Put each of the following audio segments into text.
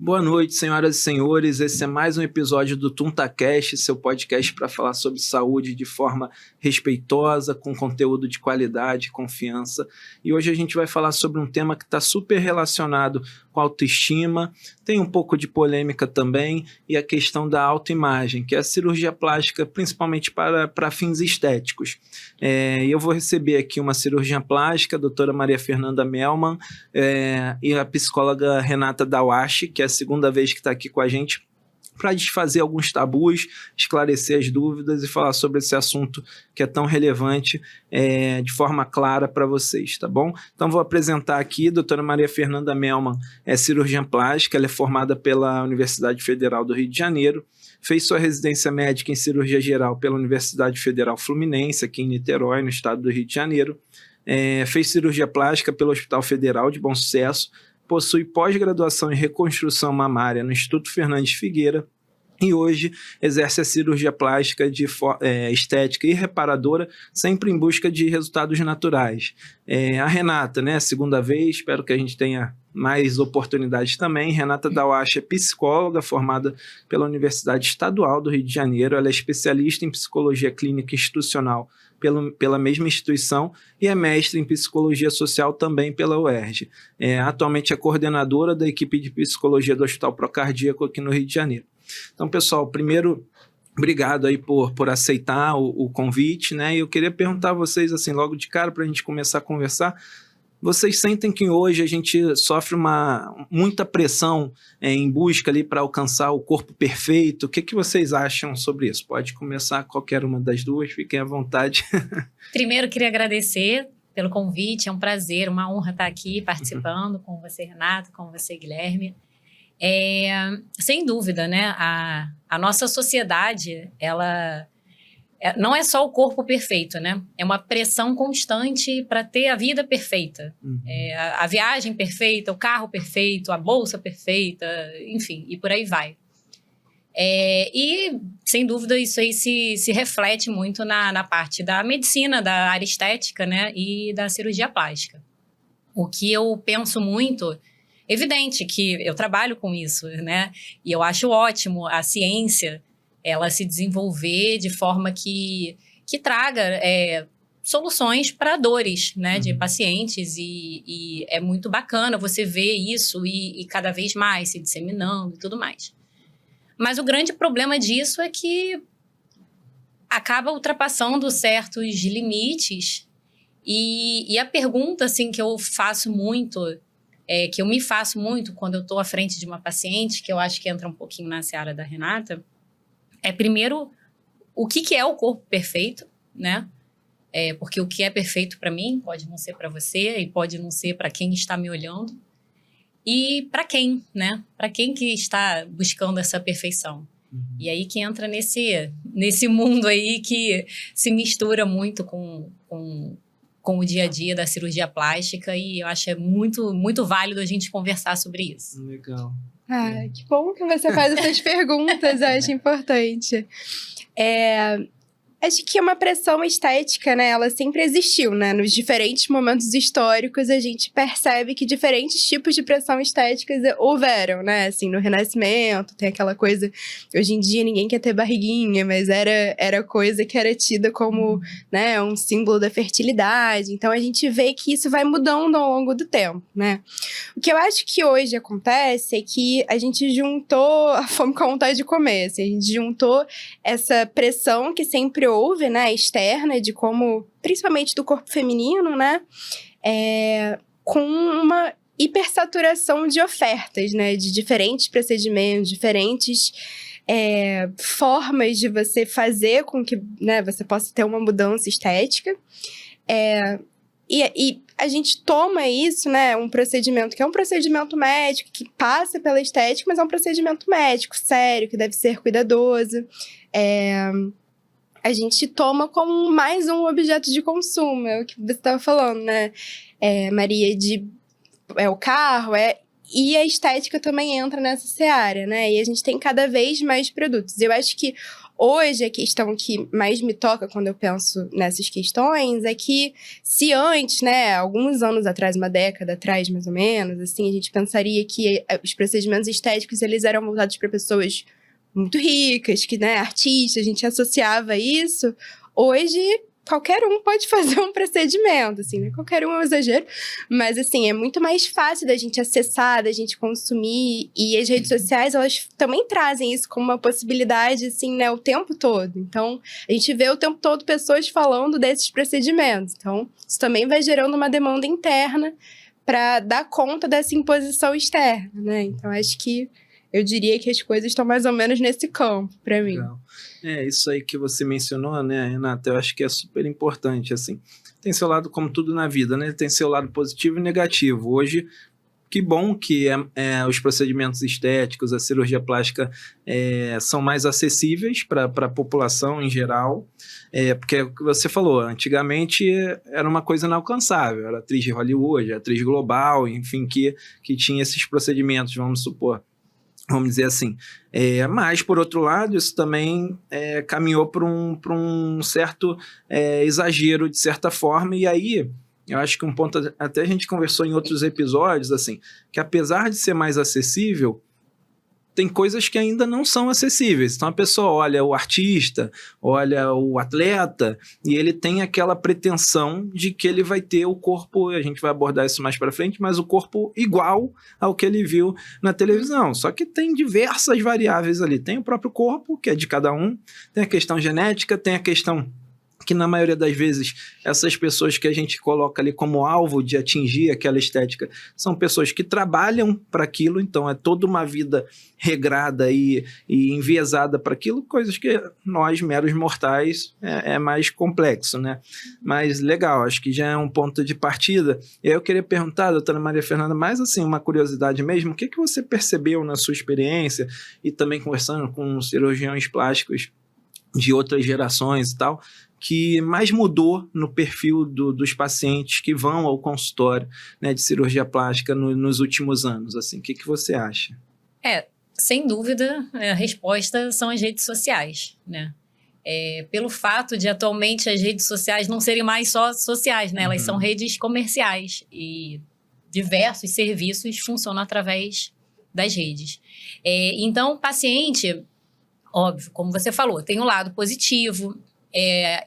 Boa noite, senhoras e senhores. Esse é mais um episódio do TuntaCast, seu podcast para falar sobre saúde de forma respeitosa, com conteúdo de qualidade e confiança. E hoje a gente vai falar sobre um tema que está super relacionado com a autoestima, tem um pouco de polêmica também, e a questão da autoimagem, que é a cirurgia plástica, principalmente para fins estéticos. Eu vou receber aqui uma cirurgiã plástica, a doutora Maria Fernanda Melman, e a psicóloga Renata Dawashi, que é a segunda vez que está aqui com a gente, para desfazer alguns tabus, esclarecer as dúvidas e falar sobre esse assunto que é tão relevante de forma clara para vocês, tá bom? Então vou apresentar aqui a doutora Maria Fernanda Melman, é cirurgiã plástica, ela é formada pela Universidade Federal do Rio de Janeiro, fez sua residência médica em cirurgia geral pela Universidade Federal Fluminense, aqui em Niterói, no estado do Rio de Janeiro, fez cirurgia plástica pelo Hospital Federal de Bom Sucesso, possui pós-graduação em reconstrução mamária no Instituto Fernandes Figueira e hoje exerce a cirurgia plástica de estética e reparadora, sempre em busca de resultados naturais. A Renata, né, segunda vez, espero que a gente tenha mais oportunidades também. Renata Dawashi é psicóloga formada pela Universidade Estadual do Rio de Janeiro, ela é especialista em psicologia clínica institucional pela mesma instituição e é mestre em psicologia social também pela UERJ. Atualmente é coordenadora da equipe de psicologia do Hospital Procardíaco aqui no Rio de Janeiro. Então, pessoal, primeiro, obrigado aí por aceitar o convite, né? E eu queria perguntar a vocês, assim, logo de cara, para a gente começar a conversar, vocês sentem que hoje a gente sofre muita pressão em busca ali para alcançar o corpo perfeito? O que vocês acham sobre isso? Pode começar qualquer uma das duas, fiquem à vontade. Primeiro, queria agradecer pelo convite, é um prazer, uma honra estar aqui participando com você, Renato, com você, Guilherme. Sem dúvida, né? A nossa sociedade, ela não é só o corpo perfeito, né? É uma pressão constante para ter a vida perfeita. A viagem perfeita, o carro perfeito, a bolsa perfeita, enfim, e por aí vai. E, sem dúvida, isso aí se reflete muito na parte da medicina, da área estética, né? E da cirurgia plástica. O que eu penso muito... Evidente que eu trabalho com isso, né? E eu acho ótimo a ciência, ela se desenvolver de forma que traga soluções para dores, né, de pacientes. E é muito bacana você ver isso e cada vez mais se disseminando e tudo mais. Mas o grande problema disso é que acaba ultrapassando certos limites. E a pergunta assim, que eu faço muito... que eu me faço muito quando eu estou à frente de uma paciente, que eu acho que entra um pouquinho na seara da Renata, primeiro, o que é o corpo perfeito, né? Porque o que é perfeito para mim pode não ser para você e pode não ser para quem está me olhando. E para quem, né? Para quem que está buscando essa perfeição. E aí que entra nesse mundo aí que se mistura muito com o dia a dia da cirurgia plástica, e eu acho muito, muito válido a gente conversar sobre isso. Legal. Que bom que você faz essas perguntas, eu acho importante. Acho que uma pressão estética, né, ela sempre existiu, né? Nos diferentes momentos históricos, a gente percebe que diferentes tipos de pressão estéticas houveram, né? Assim, no Renascimento, tem aquela coisa... Hoje em dia, ninguém quer ter barriguinha, mas era coisa que era tida como, né, um símbolo da fertilidade. Então, a gente vê que isso vai mudando ao longo do tempo, né? O que eu acho que hoje acontece é que a gente juntou a fome com a vontade de comer, assim, a gente juntou essa pressão que sempre houve, né, externa, de como, principalmente do corpo feminino, né, com uma hipersaturação de ofertas, né, de diferentes procedimentos, diferentes formas de você fazer com que, né, você possa ter uma mudança estética. E a gente toma isso, né, um procedimento que é um procedimento médico, que passa pela estética, mas é um procedimento médico, sério, que deve ser cuidadoso. A gente toma como mais um objeto de consumo, é o que você estava falando, né, Maria, o carro, E a estética também entra nessa seara, né? E a gente tem cada vez mais produtos. Eu acho que hoje a questão que mais me toca quando eu penso nessas questões é que se antes, né, alguns anos atrás, uma década atrás mais ou menos, assim, a gente pensaria que os procedimentos estéticos eles eram voltados para pessoas muito ricas, que, né, artistas, a gente associava isso. Hoje, qualquer um pode fazer um procedimento, assim, né? Qualquer um é um exagero. Mas, assim, é muito mais fácil da gente acessar, da gente consumir. E as redes sociais, elas também trazem isso como uma possibilidade, assim, né? O tempo todo. Então, a gente vê o tempo todo pessoas falando desses procedimentos. Então, isso também vai gerando uma demanda interna para dar conta dessa imposição externa, né? Então, acho que eu diria que as coisas estão mais ou menos nesse campo, para mim. Legal. Isso aí que você mencionou, né, Renata, eu acho que é super importante, assim. Tem seu lado, como tudo na vida, né? Tem seu lado positivo e negativo. Hoje, que bom que os procedimentos estéticos, a cirurgia plástica são mais acessíveis para a população em geral, porque é o que você falou, antigamente era uma coisa inalcançável, era atriz de Hollywood, atriz global, enfim, que tinha esses procedimentos, vamos supor. Vamos dizer assim. Mas, por outro lado, isso também caminhou para um certo exagero, de certa forma, e aí eu acho que um ponto, até a gente conversou em outros episódios, assim, que apesar de ser mais acessível, tem coisas que ainda não são acessíveis. Então a pessoa olha o artista, olha o atleta, e ele tem aquela pretensão de que ele vai ter o corpo, a gente vai abordar isso mais para frente, mas o corpo igual ao que ele viu na televisão. Só que tem diversas variáveis ali. Tem o próprio corpo, que é de cada um, tem a questão genética, tem a questão que na maioria das vezes essas pessoas que a gente coloca ali como alvo de atingir aquela estética são pessoas que trabalham para aquilo, então é toda uma vida regrada e enviesada para aquilo, coisas que nós, meros mortais, é mais complexo, né? Mas legal, acho que já é um ponto de partida. E aí eu queria perguntar, doutora Maria Fernanda, mais assim, uma curiosidade mesmo, o que você percebeu na sua experiência e também conversando com cirurgiões plásticos de outras gerações e tal, que mais mudou no perfil dos pacientes que vão ao consultório, né, de cirurgia plástica nos últimos anos? Assim, o que você acha? Sem dúvida, a resposta são as redes sociais, né? Pelo fato de atualmente as redes sociais não serem mais só sociais, né? Elas são redes comerciais e diversos serviços funcionam através das redes. Então, o paciente, óbvio, como você falou, tem um lado positivo,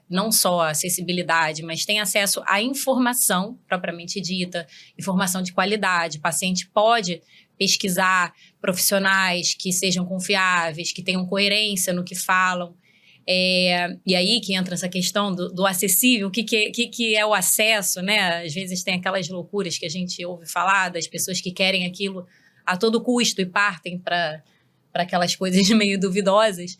não só a acessibilidade, mas tem acesso à informação propriamente dita, informação de qualidade. O paciente pode pesquisar profissionais que sejam confiáveis, que tenham coerência no que falam. E aí que entra essa questão do acessível, o que é o acesso, né? Às vezes tem aquelas loucuras que a gente ouve falar das pessoas que querem aquilo a todo custo e partem para aquelas coisas meio duvidosas.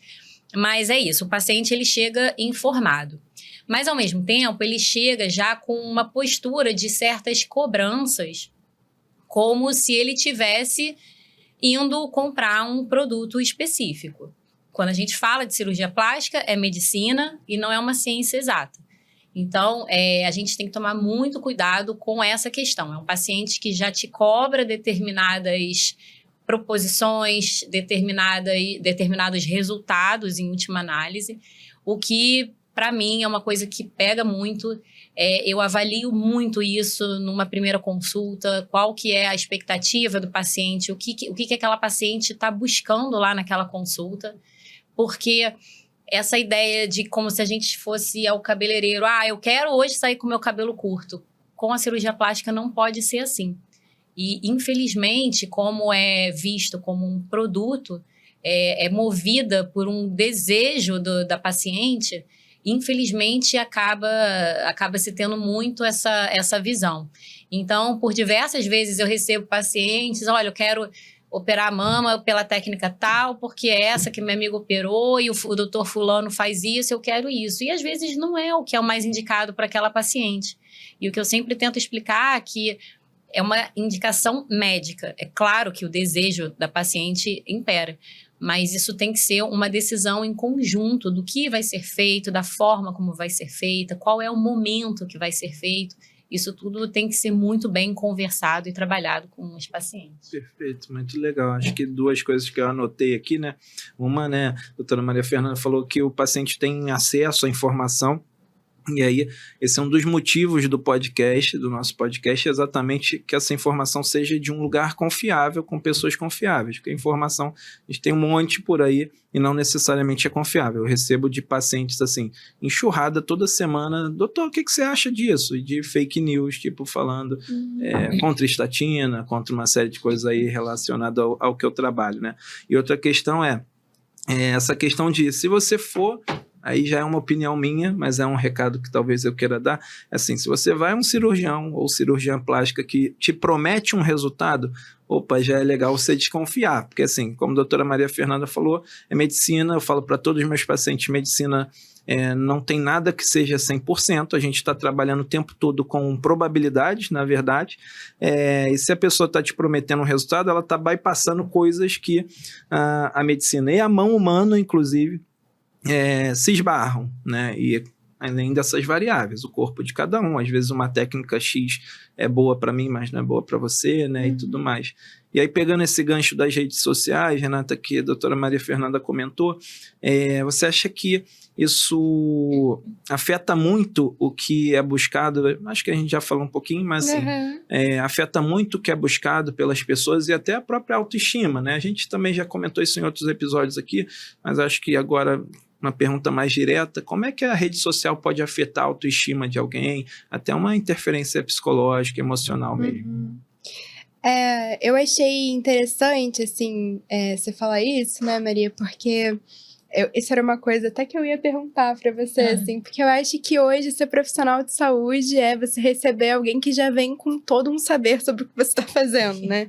Mas é isso, o paciente ele chega informado. Mas, ao mesmo tempo, ele chega já com uma postura de certas cobranças, como se ele tivesse indo comprar um produto específico. Quando a gente fala de cirurgia plástica, é medicina e não é uma ciência exata. Então, a gente tem que tomar muito cuidado com essa questão. É um paciente que já te cobra determinadas proposições, determinados resultados em última análise, o que, para mim, é uma coisa que pega muito. Eu avalio muito isso numa primeira consulta, qual que é a expectativa do paciente, o que aquela paciente está buscando lá naquela consulta, porque essa ideia de como se a gente fosse ao cabeleireiro, eu quero hoje sair com o meu cabelo curto, com a cirurgia plástica não pode ser assim. E, infelizmente, como é visto como um produto, é movida por um desejo da paciente, infelizmente, acaba se tendo muito essa visão. Então, por diversas vezes eu recebo pacientes, olha, eu quero operar a mama pela técnica tal, porque é essa que meu amigo operou e o doutor fulano faz isso, eu quero isso. E, às vezes, não é o que é o mais indicado para aquela paciente. E o que eu sempre tento explicar é que é uma indicação médica. É claro que o desejo da paciente impera, mas isso tem que ser uma decisão em conjunto do que vai ser feito, da forma como vai ser feita, qual é o momento que vai ser feito. isso tudo tem que ser muito bem conversado e trabalhado com os pacientes. Perfeito, muito legal. Acho que 2 coisas que eu anotei aqui, né? Uma, né, a doutora Maria Fernanda falou que o paciente tem acesso à informação. E aí, esse é um dos motivos do podcast, do nosso podcast, exatamente que essa informação seja de um lugar confiável, com pessoas confiáveis, porque a informação, a gente tem um monte por aí e não necessariamente é confiável. Eu recebo de pacientes, assim, enxurrada toda semana, doutor, o que você acha disso? E de fake news, tipo, falando contra estatina, contra uma série de coisas aí relacionadas ao que eu trabalho, né? E outra questão é essa questão de, se você for... Aí já é uma opinião minha, mas é um recado que talvez eu queira dar. Assim, se você vai a um cirurgião ou cirurgiã plástica que te promete um resultado, opa, já é legal você desconfiar. Porque assim, como a doutora Maria Fernanda falou, é medicina, eu falo para todos os meus pacientes, medicina não tem nada que seja 100%, a gente está trabalhando o tempo todo com probabilidades, na verdade, e se a pessoa está te prometendo um resultado, ela está bypassando coisas que a medicina e a mão humana, inclusive, se esbarram, né? E além dessas variáveis, o corpo de cada um, às vezes uma técnica X é boa para mim, mas não é boa para você, né? E tudo mais. E aí, pegando esse gancho das redes sociais, Renata, que a doutora Maria Fernanda comentou, você acha que isso afeta muito o que é buscado? Acho que a gente já falou um pouquinho, mas assim, afeta muito o que é buscado pelas pessoas e até a própria autoestima, né? A gente também já comentou isso em outros episódios aqui, mas acho que agora... uma pergunta mais direta, como é que a rede social pode afetar a autoestima de alguém, até uma interferência psicológica, emocional mesmo? Eu achei interessante, assim, você falar isso, né, Maria, porque isso era uma coisa até que eu ia perguntar pra você, assim, porque eu acho que hoje ser profissional de saúde é você receber alguém que já vem com todo um saber sobre o que você tá fazendo, né?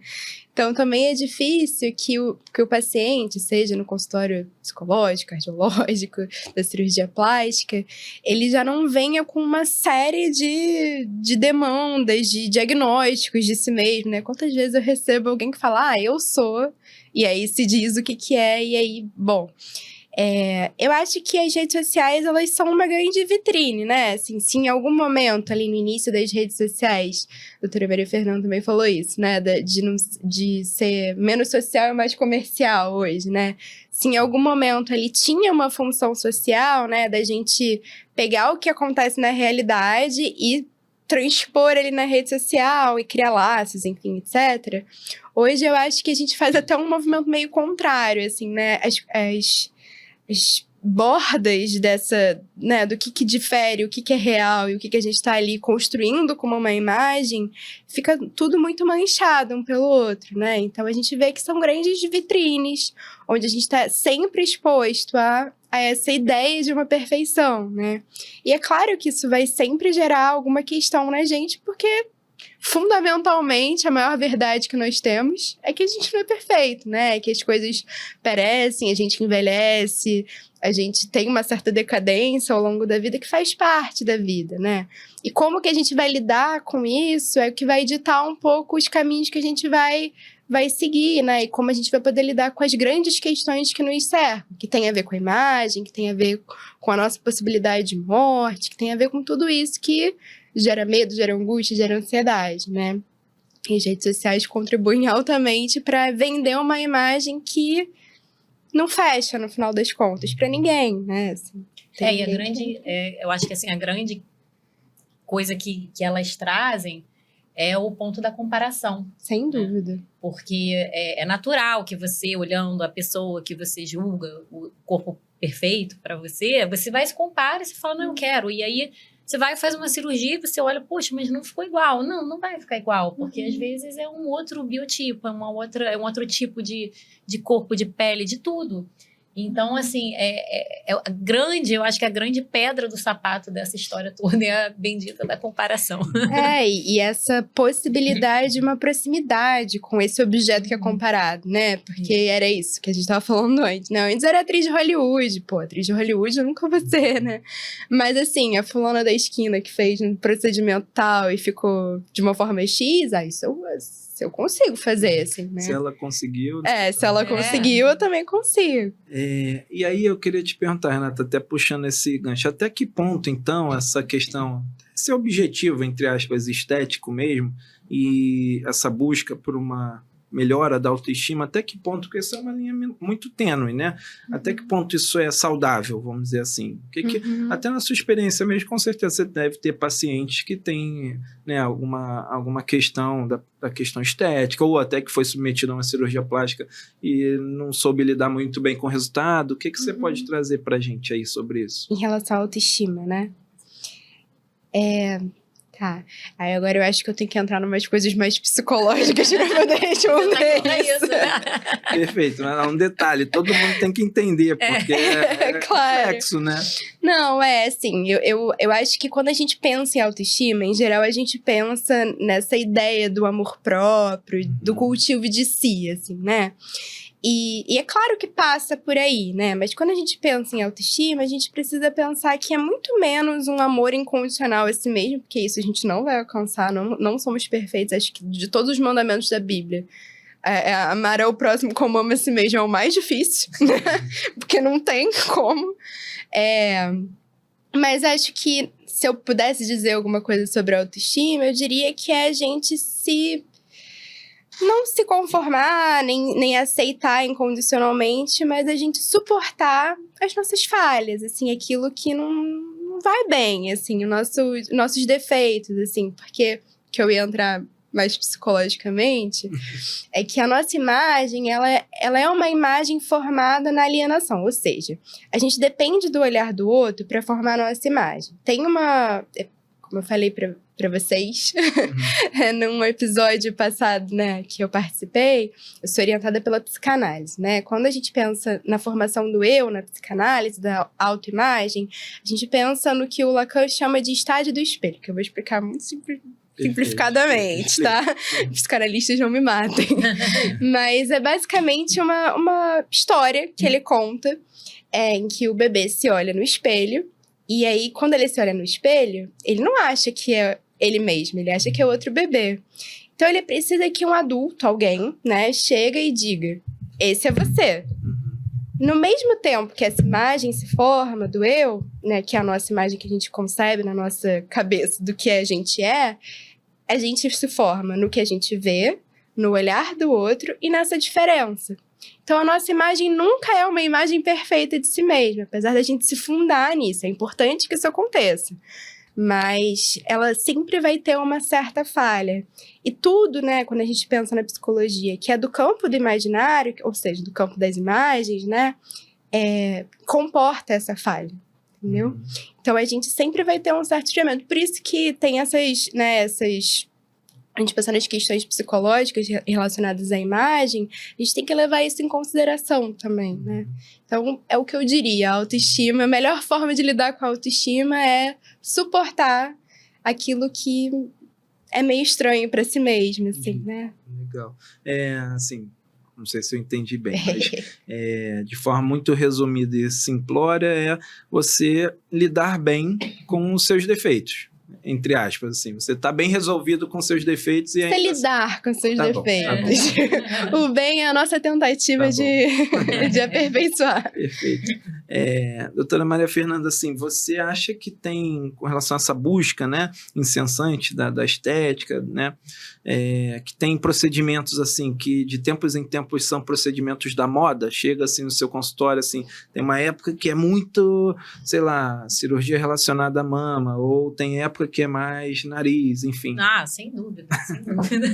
Então, também é difícil que o paciente, seja no consultório psicológico, cardiológico, da cirurgia plástica, ele já não venha com uma série de demandas, de diagnósticos de si mesmo, né? Quantas vezes eu recebo alguém que fala, eu sou, e aí se diz o que é, e aí, bom... eu acho que as redes sociais, elas são uma grande vitrine, né? Assim, se em algum momento, ali no início das redes sociais, a doutora Maria Fernanda também falou isso, né? De ser menos social e mais comercial hoje, né? Se em algum momento ali tinha uma função social, né? Da gente pegar o que acontece na realidade e transpor ali na rede social e criar laços, enfim, etc. Hoje eu acho que a gente faz até um movimento meio contrário, assim, né? As bordas dessa, né, do que difere, o que é real e o que a gente está ali construindo como uma imagem, fica tudo muito manchado um pelo outro, né? Então, a gente vê que são grandes vitrines, onde a gente está sempre exposto a essa ideia de uma perfeição, né? E é claro que isso vai sempre gerar alguma questão na gente, porque... fundamentalmente, a maior verdade que nós temos é que a gente não é perfeito, né? Que as coisas perecem, a gente envelhece, a gente tem uma certa decadência ao longo da vida que faz parte da vida, né? E como que a gente vai lidar com isso é o que vai ditar um pouco os caminhos que a gente vai seguir, né? E como a gente vai poder lidar com as grandes questões que nos cercam, que tem a ver com a imagem, que tem a ver com a nossa possibilidade de morte, que tem a ver com tudo isso que gera medo, gera angústia, gera ansiedade, né? E as redes sociais contribuem altamente para vender uma imagem que não fecha, no final das contas, para ninguém, né? Assim, e a grande... eu acho que, assim, a grande coisa que elas trazem é o ponto da comparação. Sem dúvida. Porque é natural que você, olhando a pessoa que você julga, o corpo perfeito para você vai se comparar e você fala, não, eu quero. E aí... você vai e faz uma cirurgia e você olha, poxa, mas não ficou igual. Não vai ficar igual, porque às vezes é um outro biotipo, é um outro tipo de corpo, de pele, de tudo. Então, assim, eu acho que a grande pedra do sapato dessa história toda é a bendita da comparação. E essa possibilidade de uma proximidade com esse objeto que é comparado, né? Porque era isso que a gente tava falando antes, né? Antes era atriz de Hollywood, atriz de Hollywood eu nunca vou ser, né? Mas assim, a fulana da esquina que fez um procedimento tal e ficou de uma forma X, isso Se eu consigo fazer, assim, né? Se ela conseguiu... Se ela conseguiu, eu também consigo. E aí eu queria te perguntar, Renata, até puxando esse gancho, até que ponto, então, essa questão, esse objetivo, entre aspas, estético mesmo, e essa busca por uma melhora da autoestima, até que ponto, porque isso é uma linha muito tênue, né? Até que ponto isso é saudável, vamos dizer assim? Até na sua experiência mesmo, com certeza você deve ter pacientes que têm, né, alguma questão da questão estética, ou até que foi submetido a uma cirurgia plástica e não soube lidar muito bem com o resultado. O que você pode trazer pra gente aí sobre isso? Em relação à autoestima, né? Tá. Aí agora eu acho que eu tenho que entrar em umas coisas mais psicológicas pra poder responder isso. Perfeito. Mas um detalhe, todo mundo tem que entender, porque é claro. complexo, né? Não, assim, eu acho que quando a gente pensa em autoestima, em geral a gente pensa nessa ideia do amor próprio, do cultivo de si, assim, né? E é claro que passa por aí, né? Mas quando a gente pensa em autoestima, a gente precisa pensar que é muito menos um amor incondicional a si mesmo, porque isso a gente não vai alcançar, não somos perfeitos. Acho que de todos os mandamentos da Bíblia, amar ao próximo como ama a si mesmo é o mais difícil, né? Porque não tem como. Mas acho que se eu pudesse dizer alguma coisa sobre a autoestima, eu diria que é a gente não se conformar, nem aceitar incondicionalmente, mas a gente suportar as nossas falhas, assim, aquilo que não vai bem, assim, nossos defeitos, assim, porque que eu ia entrar mais psicologicamente, é que a nossa imagem, ela é uma imagem formada na alienação, ou seja, a gente depende do olhar do outro para formar a nossa imagem. Tem como eu falei para vocês, num episódio passado, né, que eu participei, eu sou orientada pela psicanálise, né? Quando a gente pensa na formação do eu, na psicanálise, da autoimagem, a gente pensa no que o Lacan chama de estágio do espelho, que eu vou explicar muito simplificadamente, tá? Psicanalistas não me matem. Mas é basicamente uma história que ele conta, em que o bebê se olha no espelho, e aí, quando ele se olha no espelho, ele não acha que é ele mesmo, ele acha que é outro bebê. Então, ele precisa que um adulto, alguém, né, chega e diga, esse é você. No mesmo tempo que essa imagem se forma do eu, né, que é a nossa imagem que a gente concebe na nossa cabeça do que a gente se forma no que a gente vê, no olhar do outro e nessa diferença. Então, a nossa imagem nunca é uma imagem perfeita de si mesma, apesar da gente se fundar nisso. É importante que isso aconteça. Mas ela sempre vai ter uma certa falha. E tudo, né, quando a gente pensa na psicologia, que é do campo do imaginário, ou seja, do campo das imagens, né, comporta essa falha, entendeu? Então, a gente sempre vai ter um certo julgamento. Por isso que tem essas a gente pensar nas questões psicológicas relacionadas à imagem, a gente tem que levar isso em consideração também, né? Então, é o que eu diria, a autoestima, a melhor forma de lidar com a autoestima é suportar aquilo que é meio estranho para si mesmo, assim, né? Legal. Assim, não sei se eu entendi bem, mas de forma muito resumida e simplória, é você lidar bem com os seus defeitos. Entre aspas, assim, você tá bem resolvido com seus defeitos e ainda... Você lidar com seus defeitos. O bem é a nossa tentativa de aperfeiçoar. Perfeito. Doutora Maria Fernanda, assim, você acha que tem, com relação a essa busca, né, incessante da estética, né, que tem procedimentos, assim, que de tempos em tempos são procedimentos da moda? Chega, assim, no seu consultório, assim, tem uma época que é muito, sei lá, cirurgia relacionada à mama, ou tem época que é mais nariz, enfim. Sem dúvida, sem dúvida.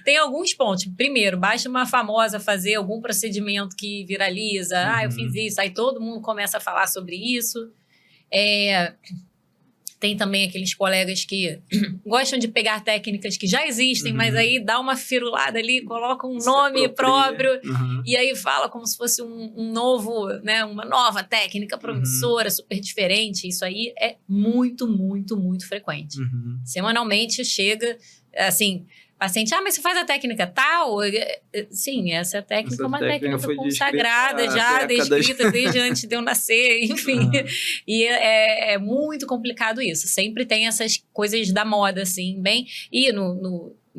Tem alguns pontos. Primeiro, basta uma famosa fazer algum procedimento que viraliza. Eu fiz isso. Aí todo mundo começa a falar sobre isso. Tem também aqueles colegas que gostam de pegar técnicas que já existem, mas aí dá uma firulada ali, coloca um nome próprio e aí fala como se fosse um novo, né, uma nova técnica promissora, super diferente. Isso aí é muito, muito, muito frequente. Semanalmente chega, assim... Paciente, mas você faz a técnica tal? Sim, essa técnica é uma técnica consagrada já, descrita desde antes de eu nascer, enfim. E é muito complicado isso. Sempre tem essas coisas da moda, assim, bem... E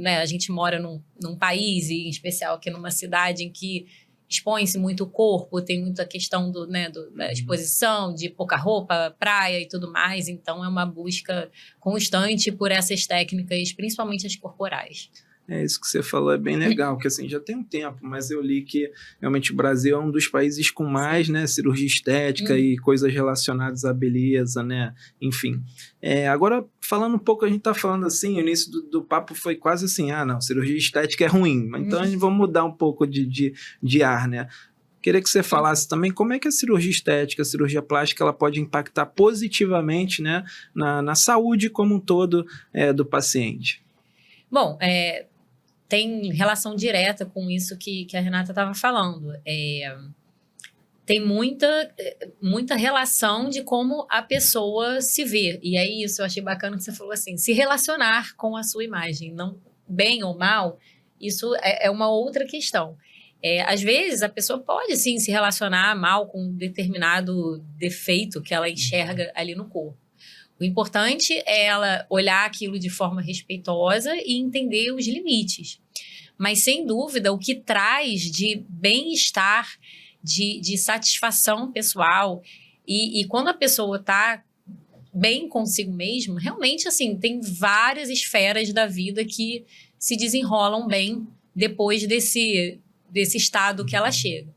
né, a gente mora num país, e em especial aqui numa cidade em que expõe-se muito o corpo, tem muita questão da exposição, de pouca roupa, praia e tudo mais. Então, é uma busca constante por essas técnicas, principalmente as corporais. É, isso que você falou é bem legal, que assim, já tem um tempo, mas eu li que realmente o Brasil é um dos países com mais, né, cirurgia estética e coisas relacionadas à beleza, né, enfim. Agora, falando um pouco, a gente tá falando assim, o início do papo foi quase assim, não, cirurgia estética é ruim, então a gente vai mudar um pouco de ar, né. Queria que você falasse também como é que a cirurgia estética, a cirurgia plástica, ela pode impactar positivamente, né, na saúde como um todo do paciente. Bom, tem relação direta com isso que a Renata estava falando. Tem muita relação de como a pessoa se vê. E aí, isso eu achei bacana que você falou assim, se relacionar com a sua imagem, não bem ou mal, isso é uma outra questão. Às vezes, a pessoa pode, sim, se relacionar mal com um determinado defeito que ela enxerga ali no corpo. O importante é ela olhar aquilo de forma respeitosa e entender os limites. Mas, sem dúvida, o que traz de bem-estar, de satisfação pessoal, e quando a pessoa está bem consigo mesma, realmente, assim, tem várias esferas da vida que se desenrolam bem depois desse estado que ela chega.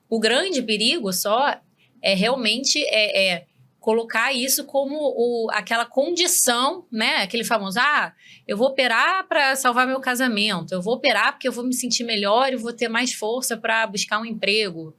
O grande perigo só é realmente colocar isso como aquela condição, né? Aquele famoso, eu vou operar para salvar meu casamento, eu vou operar porque eu vou me sentir melhor e vou ter mais força para buscar um emprego.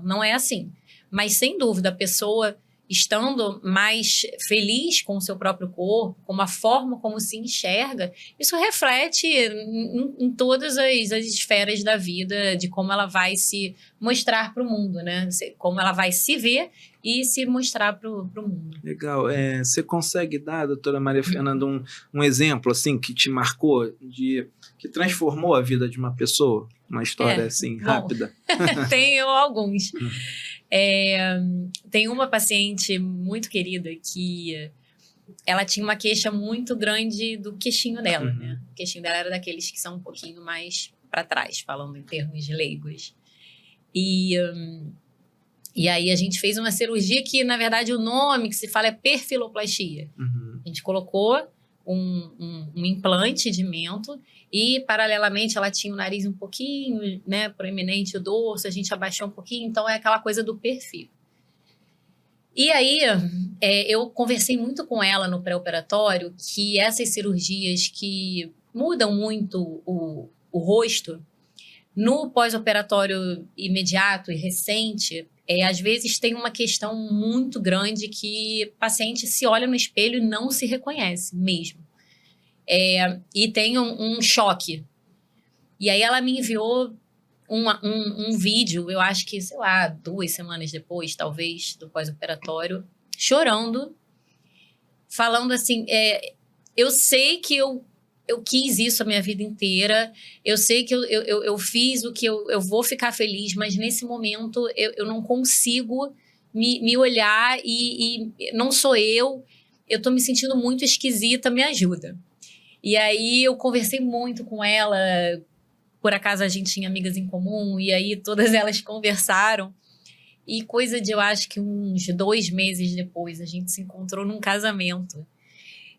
Não é assim. Mas, sem dúvida, a pessoa estando mais feliz com o seu próprio corpo, com a forma como se enxerga, isso reflete em todas as esferas da vida, de como ela vai se mostrar para o mundo, né? Como ela vai se ver e se mostrar para o mundo. Legal. Você consegue dar, doutora Maria Fernanda, um exemplo assim, que te marcou, que transformou a vida de uma pessoa? Uma história assim, rápida? Tenho alguns. Tem uma paciente muito querida que ela tinha uma queixa muito grande do queixinho dela, né? O queixinho dela era daqueles que são um pouquinho mais para trás, falando em termos leigos. E aí a gente fez uma cirurgia que, na verdade, o nome que se fala é perfiloplastia. A gente colocou um implante de mento e, paralelamente, ela tinha o nariz um pouquinho, né, proeminente, o dorso, a gente abaixou um pouquinho, então é aquela coisa do perfil. E aí, eu conversei muito com ela no pré-operatório que essas cirurgias que mudam muito o rosto, no pós-operatório imediato e recente, às vezes tem uma questão muito grande que o paciente se olha no espelho e não se reconhece mesmo. E tem um choque. E aí ela me enviou um vídeo, eu acho que, 2 semanas depois, talvez, do pós-operatório, chorando, falando assim, eu sei que eu quis isso a minha vida inteira, eu sei que eu fiz o que eu vou ficar feliz, mas nesse momento eu não consigo me olhar e não sou eu tô me sentindo muito esquisita, me ajuda. E aí eu conversei muito com ela, por acaso a gente tinha amigas em comum, e aí todas elas conversaram, e coisa de, eu acho que uns 2 meses depois, a gente se encontrou num casamento.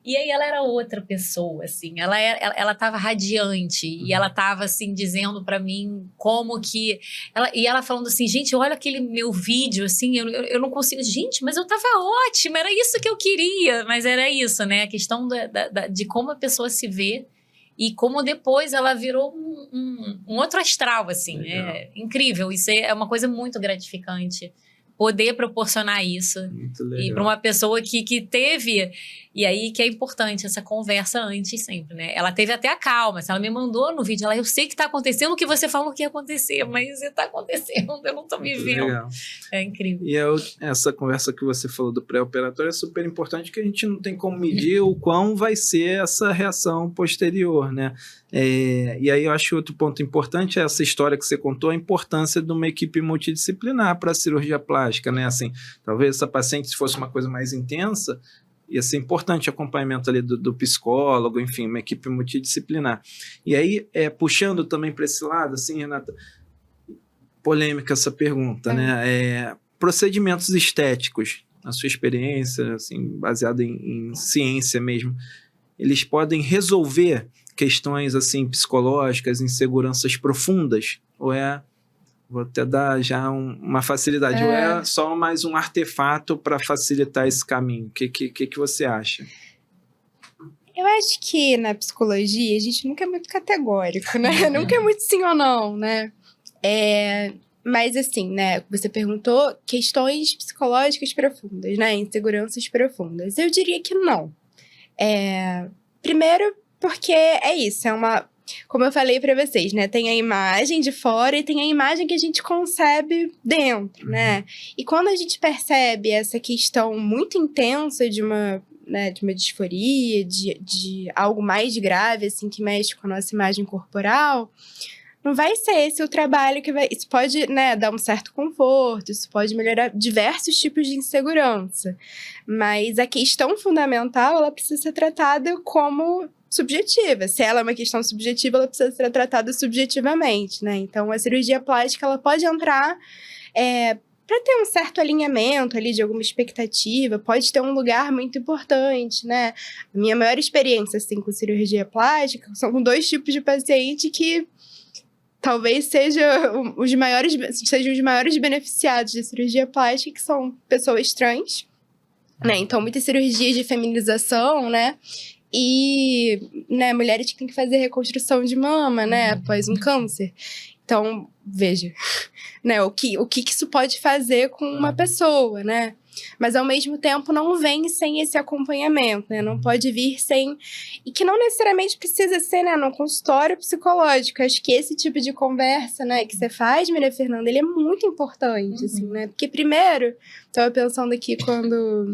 E aí ela era outra pessoa, assim, ela estava radiante, e ela estava, assim, dizendo para mim como que... ela falando assim, gente, olha aquele meu vídeo, assim, eu não consigo... Gente, mas eu estava ótima, era isso que eu queria, mas era isso, né? A questão de como a pessoa se vê e como depois ela virou um outro astral, assim. Legal. É incrível, isso é uma coisa muito gratificante, poder proporcionar isso. Muito legal. E para uma pessoa que teve... E aí que é importante essa conversa antes sempre, né? Ela teve até a calma. Se ela me mandou no vídeo, eu sei que está acontecendo o que você falou que ia acontecer, mas está acontecendo, eu não estou me vendo. Legal. É incrível. E essa conversa que você falou do pré-operatório é super importante, que a gente não tem como medir o quão vai ser essa reação posterior, né? E aí eu acho que outro ponto importante é essa história que você contou, a importância de uma equipe multidisciplinar para a cirurgia plástica, né? Assim, talvez essa paciente, se fosse uma coisa mais intensa, ia ser importante o acompanhamento ali do psicólogo, enfim, uma equipe multidisciplinar. E aí, puxando também para esse lado, assim, Renata, polêmica essa pergunta, né? Procedimentos estéticos, na sua experiência, assim, baseada em ciência mesmo, eles podem resolver questões assim psicológicas, inseguranças profundas? Ou vou até dar já uma facilidade, ou é só mais um artefato para facilitar esse caminho? O que você acha? Eu acho que na psicologia a gente nunca é muito categórico, né? Nunca é muito sim ou não, né? Mas assim, né? Você perguntou questões psicológicas profundas, né? Inseguranças profundas. Eu diria que não. Primeiro, porque é isso, como eu falei para vocês, né? Tem a imagem de fora e tem a imagem que a gente concebe dentro, né? E quando a gente percebe essa questão muito intensa de uma disforia, de algo mais grave, assim, que mexe com a nossa imagem corporal, não vai ser esse o trabalho que vai... Isso pode, né, dar um certo conforto, isso pode melhorar diversos tipos de insegurança. Mas a questão fundamental, ela precisa ser tratada como subjetiva. Se ela é uma questão subjetiva, ela precisa ser tratada subjetivamente, né? Então, a cirurgia plástica, ela pode entrar para ter um certo alinhamento ali de alguma expectativa, pode ter um lugar muito importante, né? A minha maior experiência, assim, com cirurgia plástica são com 2 tipos de paciente que talvez sejam os maiores beneficiados de cirurgia plástica, que são pessoas trans, né? Então, muitas cirurgias de feminização, né? E, né, mulheres que têm que fazer reconstrução de mama, né? Após um câncer. Então, veja, né? O que isso pode fazer com uma pessoa, né? Mas, ao mesmo tempo, não vem sem esse acompanhamento, né? Não pode vir sem... E que não necessariamente precisa ser, né, no consultório psicológico. Acho que esse tipo de conversa, né, que você faz, Maria Fernanda, ele é muito importante, assim, né? Porque, primeiro, estava pensando aqui quando...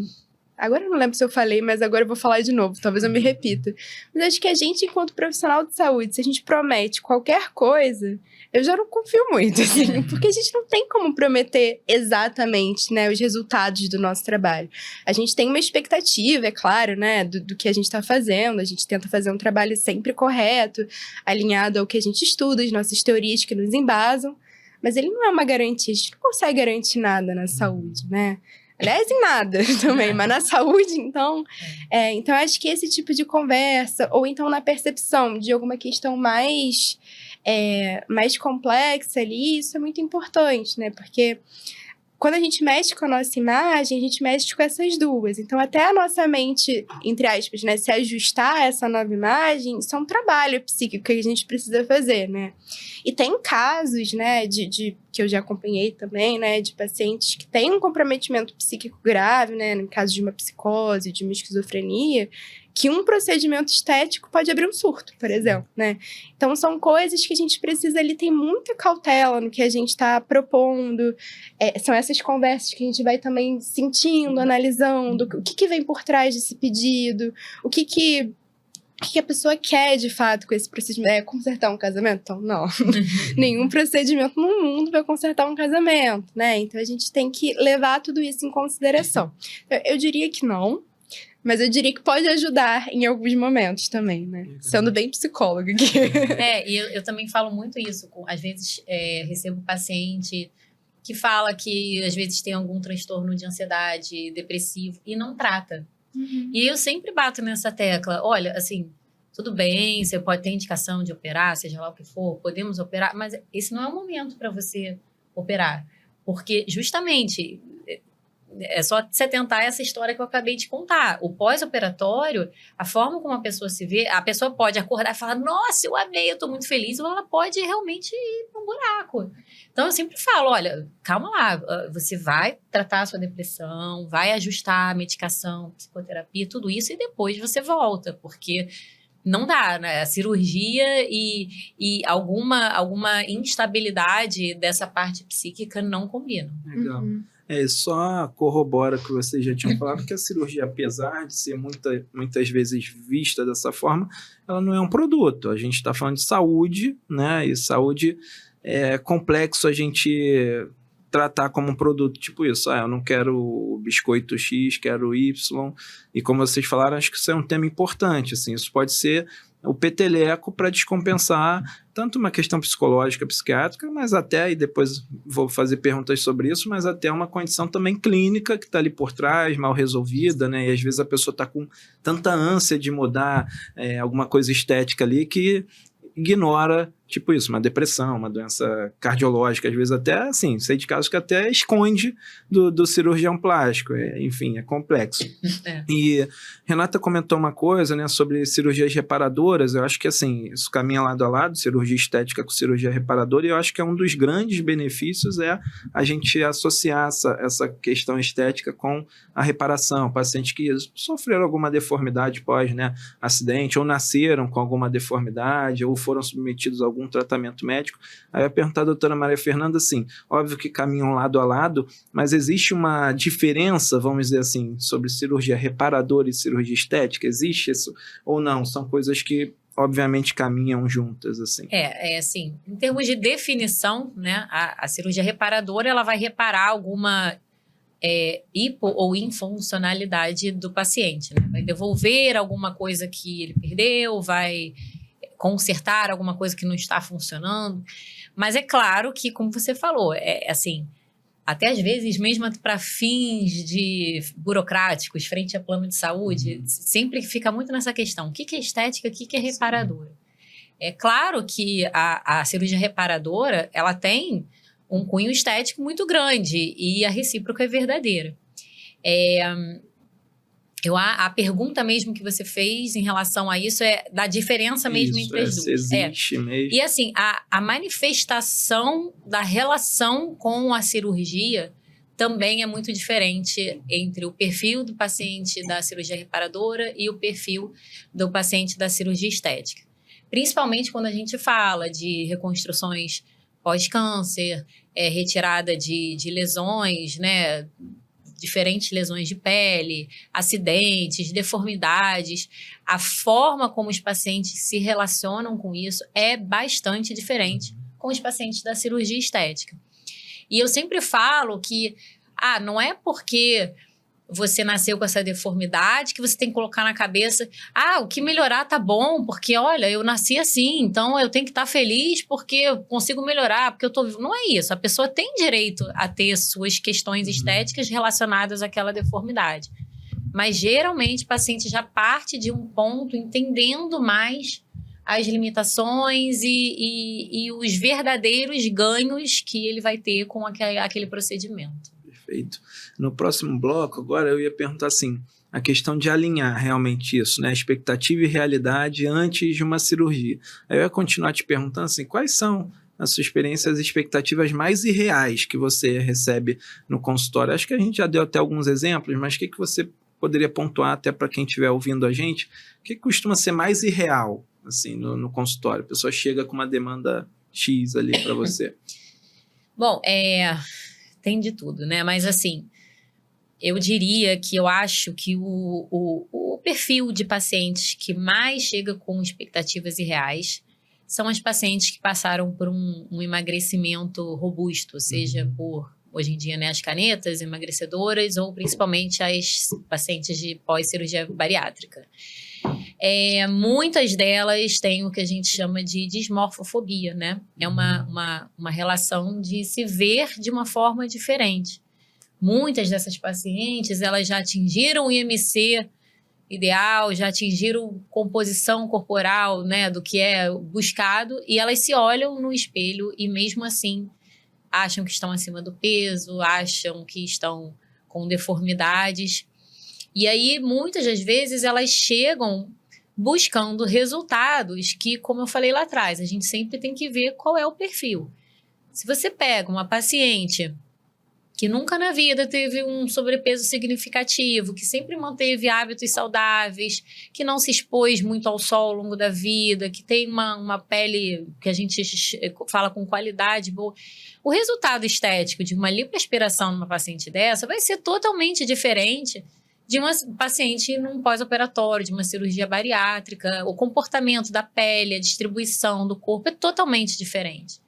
Agora eu não lembro se eu falei, mas agora eu vou falar de novo. Talvez eu me repita. Mas acho que a gente, enquanto profissional de saúde, se a gente promete qualquer coisa, eu já não confio muito, assim. Porque a gente não tem como prometer exatamente, né, os resultados do nosso trabalho. A gente tem uma expectativa, é claro, né, do que a gente está fazendo. A gente tenta fazer um trabalho sempre correto, alinhado ao que a gente estuda, as nossas teorias que nos embasam. Mas ele não é uma garantia. A gente não consegue garantir nada na saúde, né? Aliás, em nada também, mas na saúde, então... então, acho que esse tipo de conversa, ou então na percepção de alguma questão mais complexa ali, isso é muito importante, né? Porque quando a gente mexe com a nossa imagem, a gente mexe com essas duas. Então, até a nossa mente, entre aspas, né, se ajustar a essa nova imagem, isso é um trabalho psíquico que a gente precisa fazer, né? E tem casos, né, que eu já acompanhei também, né, de pacientes que têm um comprometimento psíquico grave, né, no caso de uma psicose, de uma esquizofrenia, que um procedimento estético pode abrir um surto, por exemplo, né? Então, são coisas que a gente precisa ali ter muita cautela no que a gente está propondo. São essas conversas que a gente vai também sentindo, analisando o que vem por trás desse pedido, o que a pessoa quer, de fato, com esse procedimento. Consertar um casamento? Então, não. Nenhum procedimento no mundo vai consertar um casamento, né? Então, a gente tem que levar tudo isso em consideração. Eu diria que não, mas eu diria que pode ajudar em alguns momentos também, né? Sendo bem psicóloga aqui. E eu também falo muito isso. Às vezes, recebo paciente que fala que, às vezes, tem algum transtorno de ansiedade, depressivo, e não trata. E eu sempre bato nessa tecla. Olha, assim, tudo bem, você pode ter indicação de operar, seja lá o que for, podemos operar, mas esse não é o momento para você operar. Porque, justamente, é só você tentar essa história que eu acabei de contar. O pós-operatório, a forma como a pessoa se vê, a pessoa pode acordar e falar, nossa, eu amei, eu tô muito feliz, ou ela pode realmente ir para um buraco. Então, eu sempre falo, olha, calma lá, você vai tratar a sua depressão, vai ajustar a medicação, psicoterapia, tudo isso, e depois você volta, porque não dá, né? A cirurgia e alguma instabilidade dessa parte psíquica não combinam. Legal. Só corrobora o que vocês já tinham falado, que a cirurgia, apesar de ser muitas vezes vista dessa forma, ela não é um produto. A gente está falando de saúde, né? E saúde é complexo a gente tratar como um produto tipo isso. Eu não quero o biscoito X, quero o Y. E como vocês falaram, acho que isso é um tema importante. Assim, isso pode ser o peteleco para descompensar tanto uma questão psicológica, psiquiátrica, mas até, e depois vou fazer perguntas sobre isso, mas até uma condição também clínica que está ali por trás, mal resolvida, né? E às vezes a pessoa está com tanta ânsia de mudar alguma coisa estética ali que ignora, tipo isso, uma depressão, uma doença cardiológica, às vezes até, assim, sei de casos que até esconde do cirurgião plástico, enfim, é complexo. E Renata comentou uma coisa, né, sobre cirurgias reparadoras, eu acho que, assim, isso caminha lado a lado, cirurgia estética com cirurgia reparadora, e eu acho que é um dos grandes benefícios a gente associar essa questão estética com a reparação, pacientes que sofreram alguma deformidade pós, né, acidente, ou nasceram com alguma deformidade, ou foram submetidos a algum tratamento médico. Aí eu ia perguntar à doutora Maria Fernanda, assim, óbvio que caminham lado a lado, mas existe uma diferença, vamos dizer assim, sobre cirurgia reparadora e cirurgia estética? Existe isso ou não? São coisas que, obviamente, caminham juntas, assim. Assim, em termos de definição, né, a cirurgia reparadora, ela vai reparar alguma hipo ou infuncionalidade do paciente, né? Vai devolver alguma coisa que ele perdeu, vai consertar alguma coisa que não está funcionando. Mas é claro que, como você falou, assim, até às vezes, mesmo para fins burocráticos, frente a plano de saúde, sempre fica muito nessa questão. O que é estética, o que é reparadora? É claro que a cirurgia reparadora, ela tem um cunho estético muito grande e a recíproca é verdadeira. A pergunta mesmo que você fez em relação a isso é da diferença mesmo entre as duas. Existe mesmo. E assim, a manifestação da relação com a cirurgia também é muito diferente entre o perfil do paciente da cirurgia reparadora e o perfil do paciente da cirurgia estética. Principalmente quando a gente fala de reconstruções pós-câncer, retirada de lesões, né? Diferentes lesões de pele, acidentes, deformidades, a forma como os pacientes se relacionam com isso é bastante diferente com os pacientes da cirurgia estética. E eu sempre falo que, não é porque você nasceu com essa deformidade que você tem que colocar na cabeça, o que melhorar tá bom, porque, olha, eu nasci assim, então eu tenho que estar feliz porque eu consigo melhorar, porque eu tô... Não é isso, a pessoa tem direito a ter suas questões estéticas relacionadas àquela deformidade. Mas, geralmente, o paciente já parte de um ponto entendendo mais as limitações e os verdadeiros ganhos que ele vai ter com aquele procedimento. Perfeito. No próximo bloco, agora eu ia perguntar assim, a questão de alinhar realmente isso, né? Expectativa e realidade antes de uma cirurgia. Aí eu ia continuar te perguntando assim, quais são as suas experiências e expectativas mais irreais que você recebe no consultório? Acho que a gente já deu até alguns exemplos, mas o que você poderia pontuar até para quem estiver ouvindo a gente? O que costuma ser mais irreal assim, no consultório? A pessoa chega com uma demanda X ali para você. Bom, tem de tudo, né? Mas assim, eu diria que eu acho que o perfil de pacientes que mais chega com expectativas irreais são as pacientes que passaram por um emagrecimento robusto, seja por, hoje em dia, né, as canetas emagrecedoras ou principalmente as pacientes de pós-cirurgia bariátrica. Muitas delas têm o que a gente chama de dismorfofobia, né? É uma relação de se ver de uma forma diferente. Muitas dessas pacientes, elas já atingiram o IMC ideal, já atingiram composição corporal, né, do que é buscado, e elas se olham no espelho e mesmo assim acham que estão acima do peso, acham que estão com deformidades. E aí, muitas das vezes, elas chegam buscando resultados que, como eu falei lá atrás, a gente sempre tem que ver qual é o perfil. Se você pega uma paciente que nunca na vida teve um sobrepeso significativo, que sempre manteve hábitos saudáveis, que não se expôs muito ao sol ao longo da vida, que tem uma pele que a gente fala com qualidade boa, o resultado estético de uma lipoaspiração numa paciente dessa vai ser totalmente diferente de uma paciente num pós-operatório, de uma cirurgia bariátrica. O comportamento da pele, a distribuição do corpo é totalmente diferente.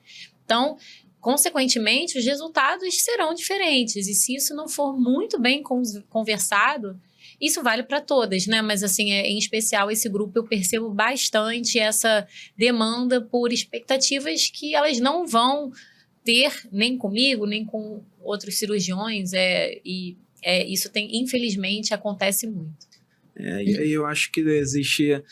Então, consequentemente, os resultados serão diferentes. E se isso não for muito bem conversado, isso vale para todas, né? Mas, assim, em especial, esse grupo, eu percebo bastante essa demanda por expectativas que elas não vão ter nem comigo, nem com outros cirurgiões. Isso infelizmente, acontece muito. E aí eu acho que existe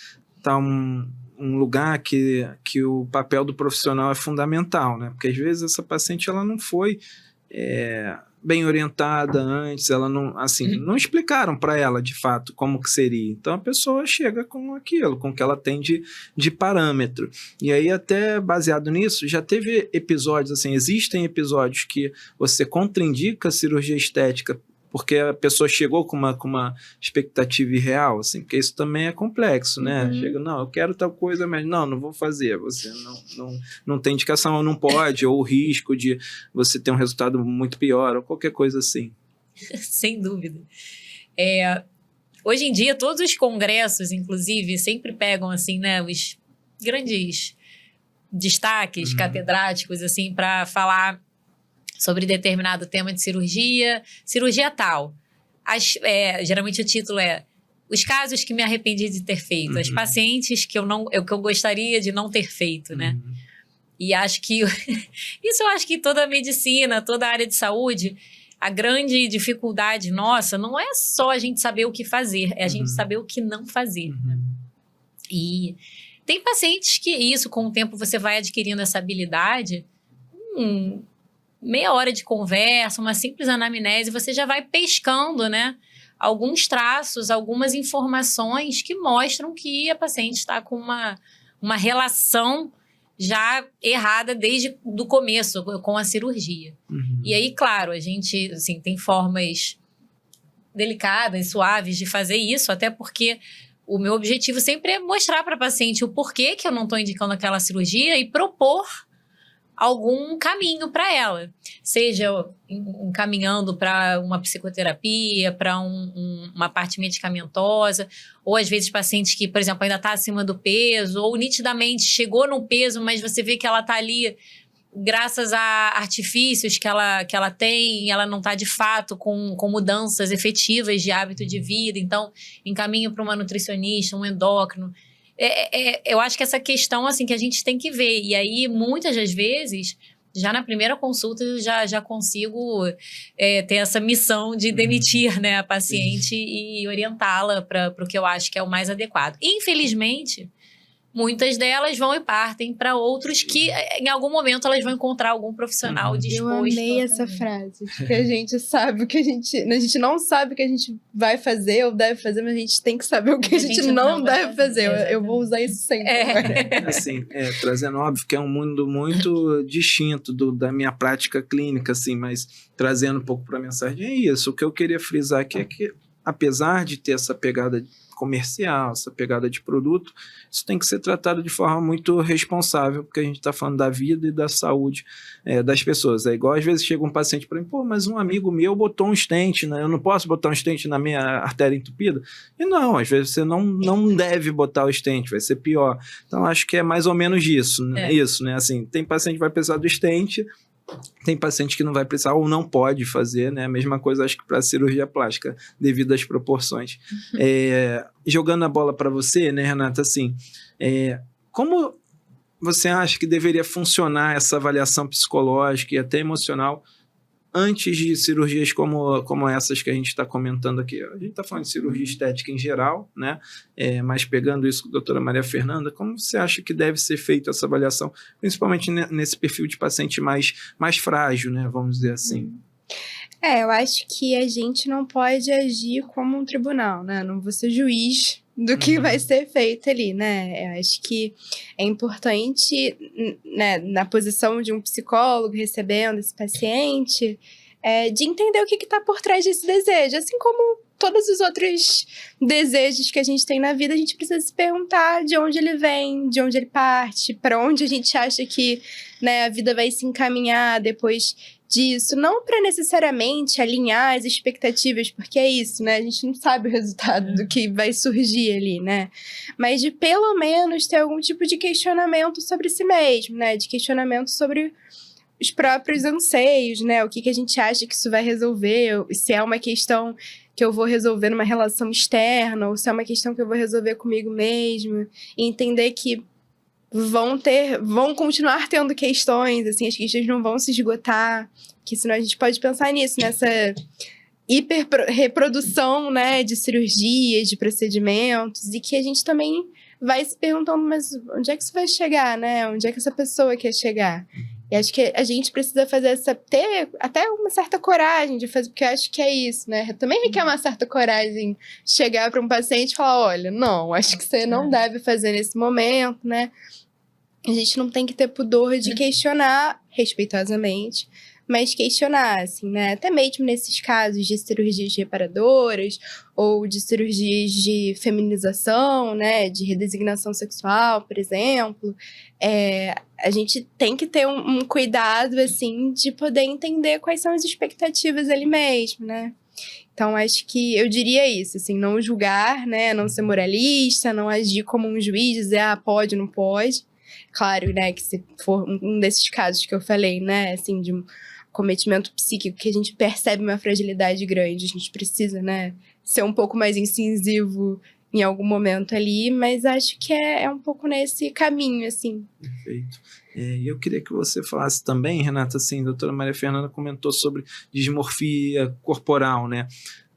um lugar que o papel do profissional é fundamental, né? Porque às vezes essa paciente ela não foi bem orientada antes, ela não, assim, não explicaram para ela de fato como que seria. Então a pessoa chega com aquilo, com o que ela tem de parâmetro. E aí, até baseado nisso, já teve episódios, assim, existem episódios que você contraindica a cirurgia estética porque a pessoa chegou com uma expectativa irreal, assim, porque isso também é complexo, né? Chega, não, eu quero tal coisa, mas não vou fazer. Você não tem indicação, ou não pode, ou o risco de você ter um resultado muito pior, ou qualquer coisa assim. Sem dúvida. Hoje em dia, todos os congressos, inclusive, sempre pegam, assim, né, os grandes destaques catedráticos, assim, para falar sobre determinado tema de cirurgia tal. Geralmente o título é Os casos que me arrependi de ter feito, as pacientes que eu gostaria de não ter feito, né? E acho que isso eu acho que toda a medicina, toda a área de saúde, a grande dificuldade nossa não é só a gente saber o que fazer, é a gente saber o que não fazer. Né? E tem pacientes que isso, com o tempo, você vai adquirindo essa habilidade, meia hora de conversa, uma simples anamnese, você já vai pescando, né, alguns traços, algumas informações que mostram que a paciente está com uma relação já errada desde o começo com a cirurgia. E aí, claro, a gente, assim, tem formas delicadas, suaves de fazer isso, até porque o meu objetivo sempre é mostrar para a paciente o porquê que eu não estou indicando aquela cirurgia e propor algum caminho para ela, seja encaminhando para uma psicoterapia, para uma parte medicamentosa, ou às vezes pacientes que, por exemplo, ainda está acima do peso, ou nitidamente chegou no peso, mas você vê que ela está ali graças a artifícios que ela tem, e ela não está de fato com mudanças efetivas de hábito de vida, então encaminho para uma nutricionista, um endócrino. Eu acho que essa questão, assim, que a gente tem que ver. E aí, muitas das vezes, já na primeira consulta, eu já consigo ter essa missão de demitir, né, a paciente e orientá-la para o que eu acho que é o mais adequado. Infelizmente, muitas delas vão e partem para outros que, em algum momento, elas vão encontrar algum profissional disposto. Eu amei essa frase, que a gente sabe o que a gente não sabe o que a gente vai fazer ou deve fazer, mas a gente tem que saber o que a gente não deve fazer. Eu vou usar isso sempre. Assim, trazendo, óbvio, que é um mundo muito distinto da minha prática clínica, assim, mas trazendo um pouco para a mensagem, é isso. O que eu queria frisar aqui é que, apesar de ter essa pegada comercial, essa pegada de produto, isso tem que ser tratado de forma muito responsável, porque a gente está falando da vida e da saúde das pessoas. É igual, às vezes, chega um paciente para mim, mas um amigo meu botou um stent, né? Eu não posso botar um stent na minha artéria entupida? E não, às vezes você não deve botar o stent, vai ser pior. Então, acho que é mais ou menos isso, né? Isso, né? Assim, tem paciente que vai precisar do stent, tem paciente que não vai precisar ou não pode fazer, né? A mesma coisa, acho que para a cirurgia plástica, devido às proporções. Jogando a bola para você, né, Renata, assim, como você acha que deveria funcionar essa avaliação psicológica e até emocional antes de cirurgias como essas que a gente está comentando aqui? A gente está falando de cirurgia estética em geral, né? Mas pegando isso com a doutora Maria Fernanda, como você acha que deve ser feita essa avaliação, principalmente nesse perfil de paciente mais frágil, né? Vamos dizer assim. Eu acho que a gente não pode agir como um tribunal, né? Não vou ser juiz do que vai ser feito ali, né? Eu acho que é importante, né, na posição de um psicólogo recebendo esse paciente, de entender o que está por trás desse desejo. Assim como todos os outros desejos que a gente tem na vida, a gente precisa se perguntar de onde ele vem, de onde ele parte, para onde a gente acha que, né, a vida vai se encaminhar depois disso, não para necessariamente alinhar as expectativas, porque é isso, né? A gente não sabe o resultado do que vai surgir ali, né? Mas de pelo menos ter algum tipo de questionamento sobre si mesmo, né? De questionamento sobre os próprios anseios, né? O que a gente acha que isso vai resolver, se é uma questão que eu vou resolver numa relação externa, ou se é uma questão que eu vou resolver comigo mesmo, e entender que vão continuar tendo questões, assim, as questões não vão se esgotar, que senão a gente pode pensar nisso, nessa hiperreprodução, né, de cirurgias, de procedimentos, e que a gente também vai se perguntando, mas onde é que isso vai chegar, né? Onde é que essa pessoa quer chegar? E acho que a gente precisa ter até uma certa coragem de fazer, porque eu acho que é isso, né? Também requer uma certa coragem chegar para um paciente e falar, olha, não, acho que você não deve fazer nesse momento, né? A gente não tem que ter pudor de questionar respeitosamente, mas questionar, assim, né? Até mesmo nesses casos de cirurgias reparadoras ou de cirurgias de feminização, né? De redesignação sexual, por exemplo. A gente tem que ter um cuidado, assim, de poder entender quais são as expectativas ali mesmo, né? Então, acho que eu diria isso, assim, não julgar, né? Não ser moralista, não agir como um juiz, dizer, pode, não pode. Claro, né, que se for um desses casos que eu falei, né, assim, de um cometimento psíquico que a gente percebe uma fragilidade grande, a gente precisa, né, ser um pouco mais incisivo em algum momento ali, mas acho que é um pouco nesse caminho, assim. Perfeito. E eu queria que você falasse também, Renata, assim, a doutora Maria Fernanda comentou sobre dismorfia corporal, né?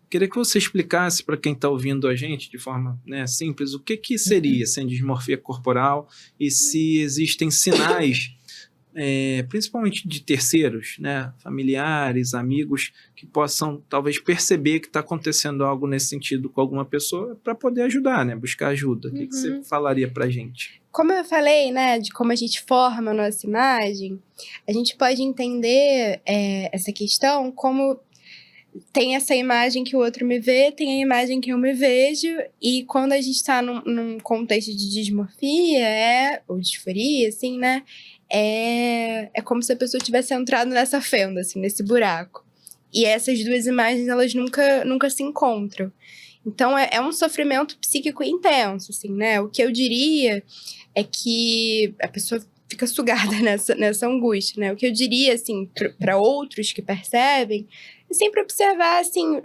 Queria que você explicasse para quem está ouvindo a gente de forma, né, simples o que seria assim, dismorfia corporal e se existem sinais, principalmente de terceiros, né, familiares, amigos, que possam talvez perceber que está acontecendo algo nesse sentido com alguma pessoa para poder ajudar, né, buscar ajuda. O que você falaria para a gente? Como eu falei, né, de como a gente forma a nossa imagem, a gente pode entender essa questão como tem essa imagem que o outro me vê, tem a imagem que eu me vejo, e quando a gente tá num contexto de dismorfia, ou disforia, assim, né, é como se a pessoa tivesse entrado nessa fenda, assim, nesse buraco. E essas duas imagens, elas nunca se encontram. Então, é um sofrimento psíquico intenso, assim, né? O que eu diria é que a pessoa fica sugada nessa angústia, né? O que eu diria, assim, para outros que percebem, é sempre observar, assim,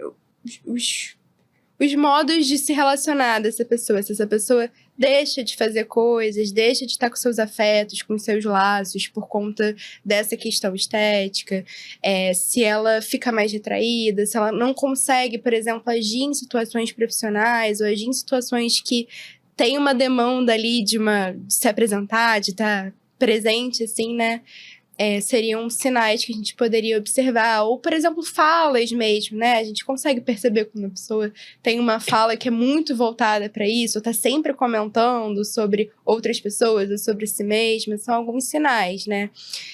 os modos de se relacionar dessa pessoa. Se essa pessoa deixa de fazer coisas, deixa de estar com seus afetos, com seus laços, por conta dessa questão estética, se ela fica mais retraída, se ela não consegue, por exemplo, agir em situações profissionais ou agir em situações que tem uma demanda ali de se apresentar, de estar presente, assim, né? Seriam sinais que a gente poderia observar. Ou, por exemplo, falas mesmo, né? A gente consegue perceber quando a pessoa tem uma fala que é muito voltada para isso, ou tá sempre comentando sobre outras pessoas ou sobre si mesma. São alguns sinais, né?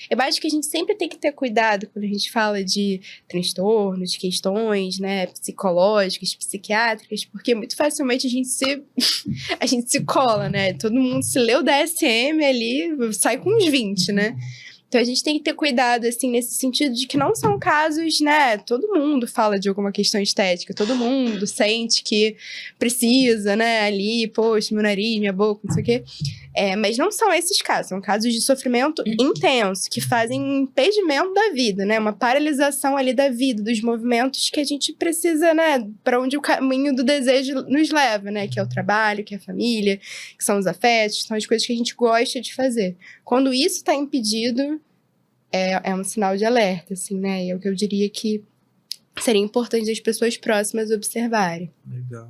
Eu acho que a gente sempre tem que ter cuidado quando a gente fala de transtornos, de questões, né, psicológicas, psiquiátricas, porque muito facilmente a gente se cola, né? Todo mundo se lê o DSM ali, sai com uns 20, né? Então, a gente tem que ter cuidado, assim, nesse sentido de que não são casos, né? Todo mundo fala de alguma questão estética, todo mundo sente que precisa, né? Ali, poxa, meu nariz, minha boca, não sei o quê. Mas não são esses casos, são casos de sofrimento intenso, que fazem um impedimento da vida, né? Uma paralisação ali da vida, dos movimentos que a gente precisa, né? Para onde o caminho do desejo nos leva, né? Que é o trabalho, que é a família, que são os afetos, são as coisas que a gente gosta de fazer. Quando isso está impedido, é um sinal de alerta, assim, né? E é o que eu diria que seria importante as pessoas próximas observarem. Legal.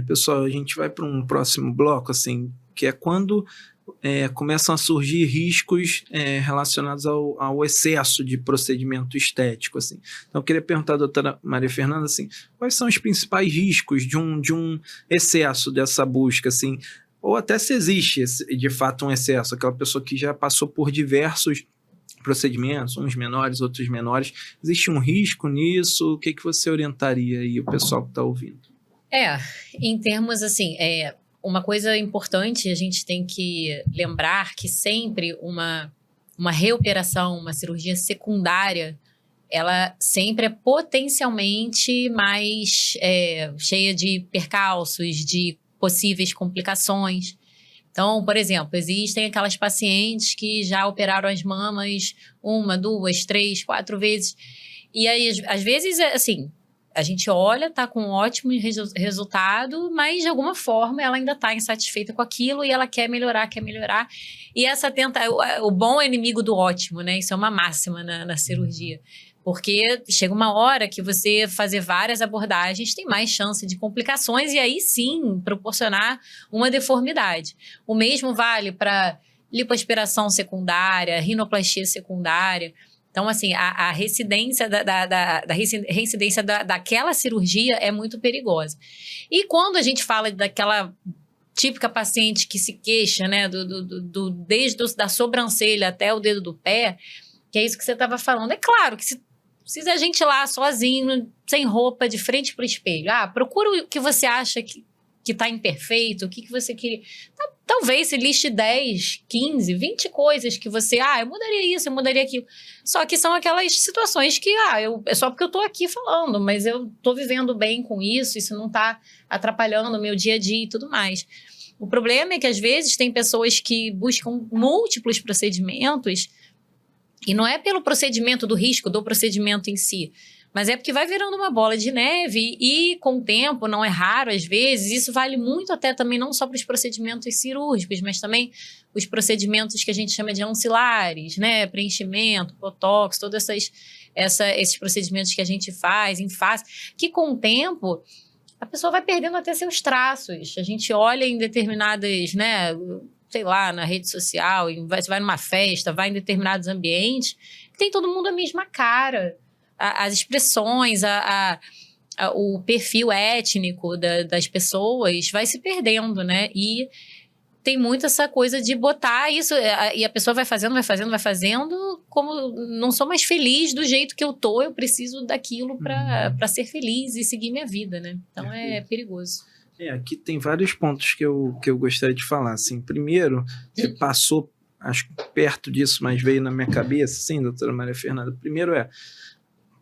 Pessoal, a gente vai para um próximo bloco, assim, que é quando começam a surgir riscos relacionados ao excesso de procedimento estético, assim. Então, eu queria perguntar à doutora Maria Fernanda, assim, quais são os principais riscos de um excesso dessa busca, assim, ou até se existe, de fato, um excesso, aquela pessoa que já passou por diversos procedimentos, uns menores, outros menores, existe um risco nisso? O que você orientaria aí o pessoal que está ouvindo? Em termos, assim, uma coisa importante, a gente tem que lembrar que sempre uma reoperação, uma cirurgia secundária, ela sempre é potencialmente mais cheia de percalços, de possíveis complicações. Então, por exemplo, existem aquelas pacientes que já operaram as mamas 1, 2, 3, 4 vezes. E aí, às vezes, assim, a gente olha, tá com um ótimo resultado, mas de alguma forma ela ainda tá insatisfeita com aquilo e ela quer melhorar. E o bom é inimigo do ótimo, né? Isso é uma máxima na cirurgia. Porque chega uma hora que você fazer várias abordagens tem mais chance de complicações e aí sim proporcionar uma deformidade. O mesmo vale para lipoaspiração secundária, rinoplastia secundária. Então, assim, a reincidência reincidência daquela cirurgia é muito perigosa. E quando a gente fala daquela típica paciente que se queixa, né, desde da sobrancelha até o dedo do pé, que é isso que você estava falando, é claro que se a gente ir lá sozinho, sem roupa, de frente para o espelho. Procura o que você acha que está imperfeito, o que você queria. Talvez se liste 10, 15, 20 coisas que você... eu mudaria isso, eu mudaria aquilo. Só que são aquelas situações que... é só porque eu estou aqui falando, mas eu estou vivendo bem com isso não está atrapalhando o meu dia a dia e tudo mais. O problema é que, às vezes, tem pessoas que buscam múltiplos procedimentos. E não é pelo procedimento do risco, do procedimento em si, mas é porque vai virando uma bola de neve e, com o tempo, não é raro às vezes, isso vale muito até também não só para os procedimentos cirúrgicos, mas também os procedimentos que a gente chama de ancilares, né? Preenchimento, botox, todos esses procedimentos que a gente faz em face, que com o tempo a pessoa vai perdendo até seus traços. A gente olha em determinadas, né, sei lá, na rede social, você vai numa festa, vai em determinados ambientes, tem todo mundo a mesma cara. As expressões, o perfil étnico das pessoas vai se perdendo, né? E tem muito essa coisa de botar isso, e a pessoa vai fazendo, como não sou mais feliz do jeito que eu tô, eu preciso daquilo para ser feliz e seguir minha vida, né? Então é perigoso. Aqui tem vários pontos que eu gostaria de falar. Assim, primeiro, você passou, acho que perto disso, mas veio na minha cabeça, sim, doutora Maria Fernanda. Primeiro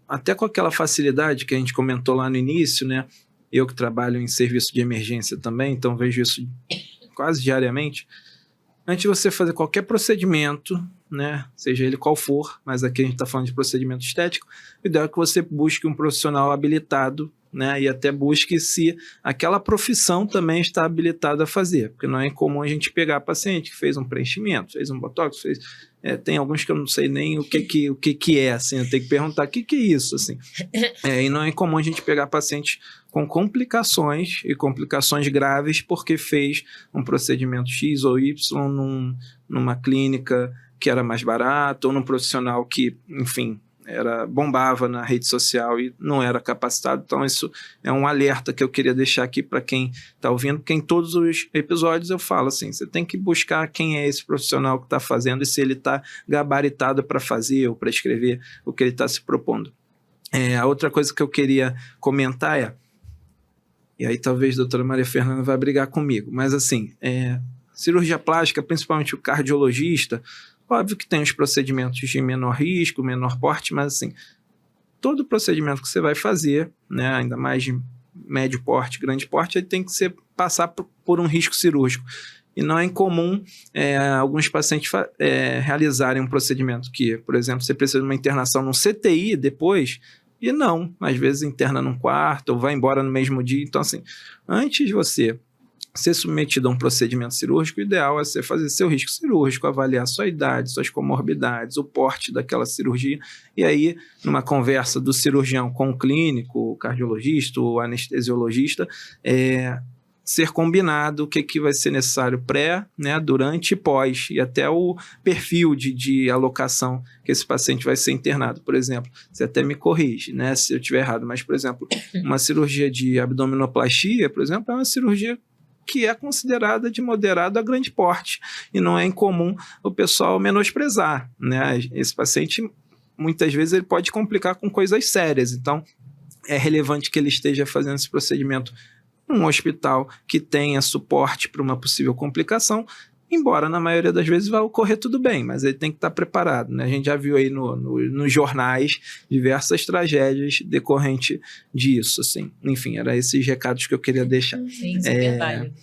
até com aquela facilidade que a gente comentou lá no início, né? Eu que trabalho em serviço de emergência também, então vejo isso quase diariamente. Antes de você fazer qualquer procedimento, né, seja ele qual for, mas aqui a gente está falando de procedimento estético, o ideal é que você busque um profissional habilitado, né, e até busque se aquela profissão também está habilitada a fazer, porque não é incomum a gente pegar paciente que fez um preenchimento, fez um botox, tem alguns que eu não sei nem o que é, assim, eu tenho que perguntar o que é isso, assim. E não é incomum a gente pegar paciente com complicações e complicações graves porque fez um procedimento X ou Y numa clínica que era mais barato ou num profissional que, enfim, bombava na rede social e não era capacitado. Então isso é um alerta que eu queria deixar aqui para quem está ouvindo, porque em todos os episódios eu falo assim, você tem que buscar quem é esse profissional que está fazendo e se ele está gabaritado para fazer ou para escrever o que ele está se propondo. A outra coisa que eu queria comentar e aí talvez a doutora Maria Fernanda vai brigar comigo, mas assim, cirurgia plástica, principalmente o cardiologista, óbvio que tem os procedimentos de menor risco, menor porte, mas assim, todo procedimento que você vai fazer, né, ainda mais de médio porte, grande porte, ele tem que passar por um risco cirúrgico. E não é incomum alguns pacientes realizarem um procedimento que, por exemplo, você precisa de uma internação num CTI depois, e não, às vezes interna num quarto ou vai embora no mesmo dia. Então, assim, antes de você ser submetido a um procedimento cirúrgico, o ideal é você fazer seu risco cirúrgico, avaliar sua idade, suas comorbidades, o porte daquela cirurgia, e aí, numa conversa do cirurgião com o clínico, o cardiologista, o anestesiologista, ser combinado o que vai ser necessário pré, né, durante e pós, e até o perfil de alocação que esse paciente vai ser internado. Por exemplo, você até me corrige, né, se eu estiver errado, mas, por exemplo, uma cirurgia de abdominoplastia, por exemplo, é uma cirurgia que é considerada de moderado a grande porte, e não é incomum o pessoal menosprezar, né? Esse paciente, muitas vezes, ele pode complicar com coisas sérias, então é relevante que ele esteja fazendo esse procedimento num hospital que tenha suporte para uma possível complicação, embora na maioria das vezes vai ocorrer tudo bem, mas ele tem que estar preparado, né? A gente já viu aí nos jornais diversas tragédias decorrentes disso, assim. Enfim, eram esses recados que eu queria deixar. Sim, super válido.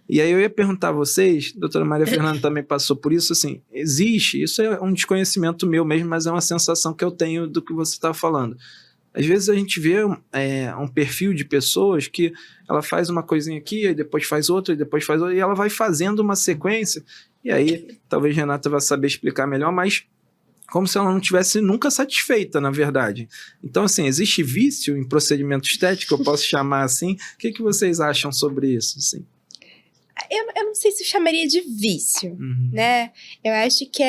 E aí eu ia perguntar a vocês, a doutora Maria Fernanda também passou por isso, assim, existe, isso é um desconhecimento meu mesmo, mas é uma sensação que eu tenho do que você está falando. Às vezes a gente vê um perfil de pessoas que ela faz uma coisinha aqui, aí depois faz outra, e depois faz outra, e ela vai fazendo uma sequência, e aí talvez Renata vai saber explicar melhor, mas como se ela não tivesse nunca satisfeita, na verdade. Então, assim, existe vício em procedimento estético, eu posso chamar assim? O que vocês acham sobre isso, assim? Eu não sei se eu chamaria de vício, né? Eu acho que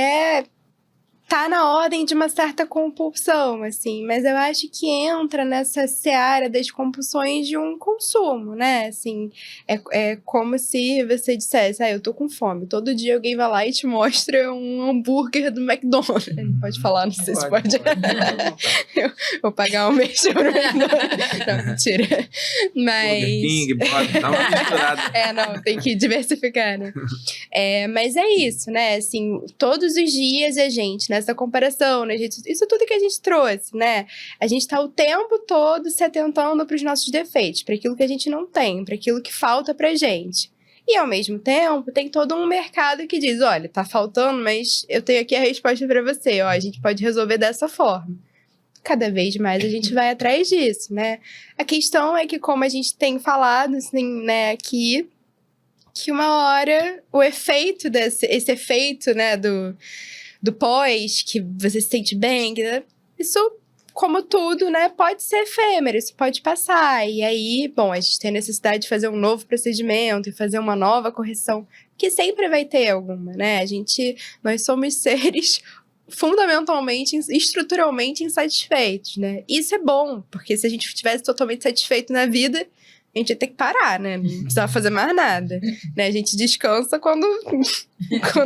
tá na ordem de uma certa compulsão, assim, mas eu acho que entra nessa seara das compulsões de um consumo, né? Assim, é como se você dissesse, eu tô com fome. Todo dia alguém vai lá e te mostra um hambúrguer do McDonald's. Não pode falar, não sei se pode. Eu vou pagar um mês pro McDonald's. Não, mentira. Mas... Burger King, dá uma misturada. Não, tem que diversificar, né? Mas é isso, né? Assim, todos os dias a gente, nessa comparação, né, gente? Isso tudo que a gente trouxe, né? A gente tá o tempo todo se atentando para os nossos defeitos, para aquilo que a gente não tem, para aquilo que falta pra gente. E, ao mesmo tempo, tem todo um mercado que diz, olha, tá faltando, mas eu tenho aqui a resposta para você, a gente pode resolver dessa forma. Cada vez mais a gente vai atrás disso, né? A questão é que, como a gente tem falado, assim, né, aqui, que uma hora o efeito esse efeito, né, do pós, que você se sente bem, isso, como tudo, né, pode ser efêmero, isso pode passar. E aí, bom, a gente tem a necessidade de fazer um novo procedimento e fazer uma nova correção, que sempre vai ter alguma, né? Nós somos seres fundamentalmente, estruturalmente insatisfeitos, né? Isso é bom, porque se a gente estivesse totalmente satisfeito na vida, a gente ia ter que parar, né? Não precisava fazer mais nada, né? A gente descansa quando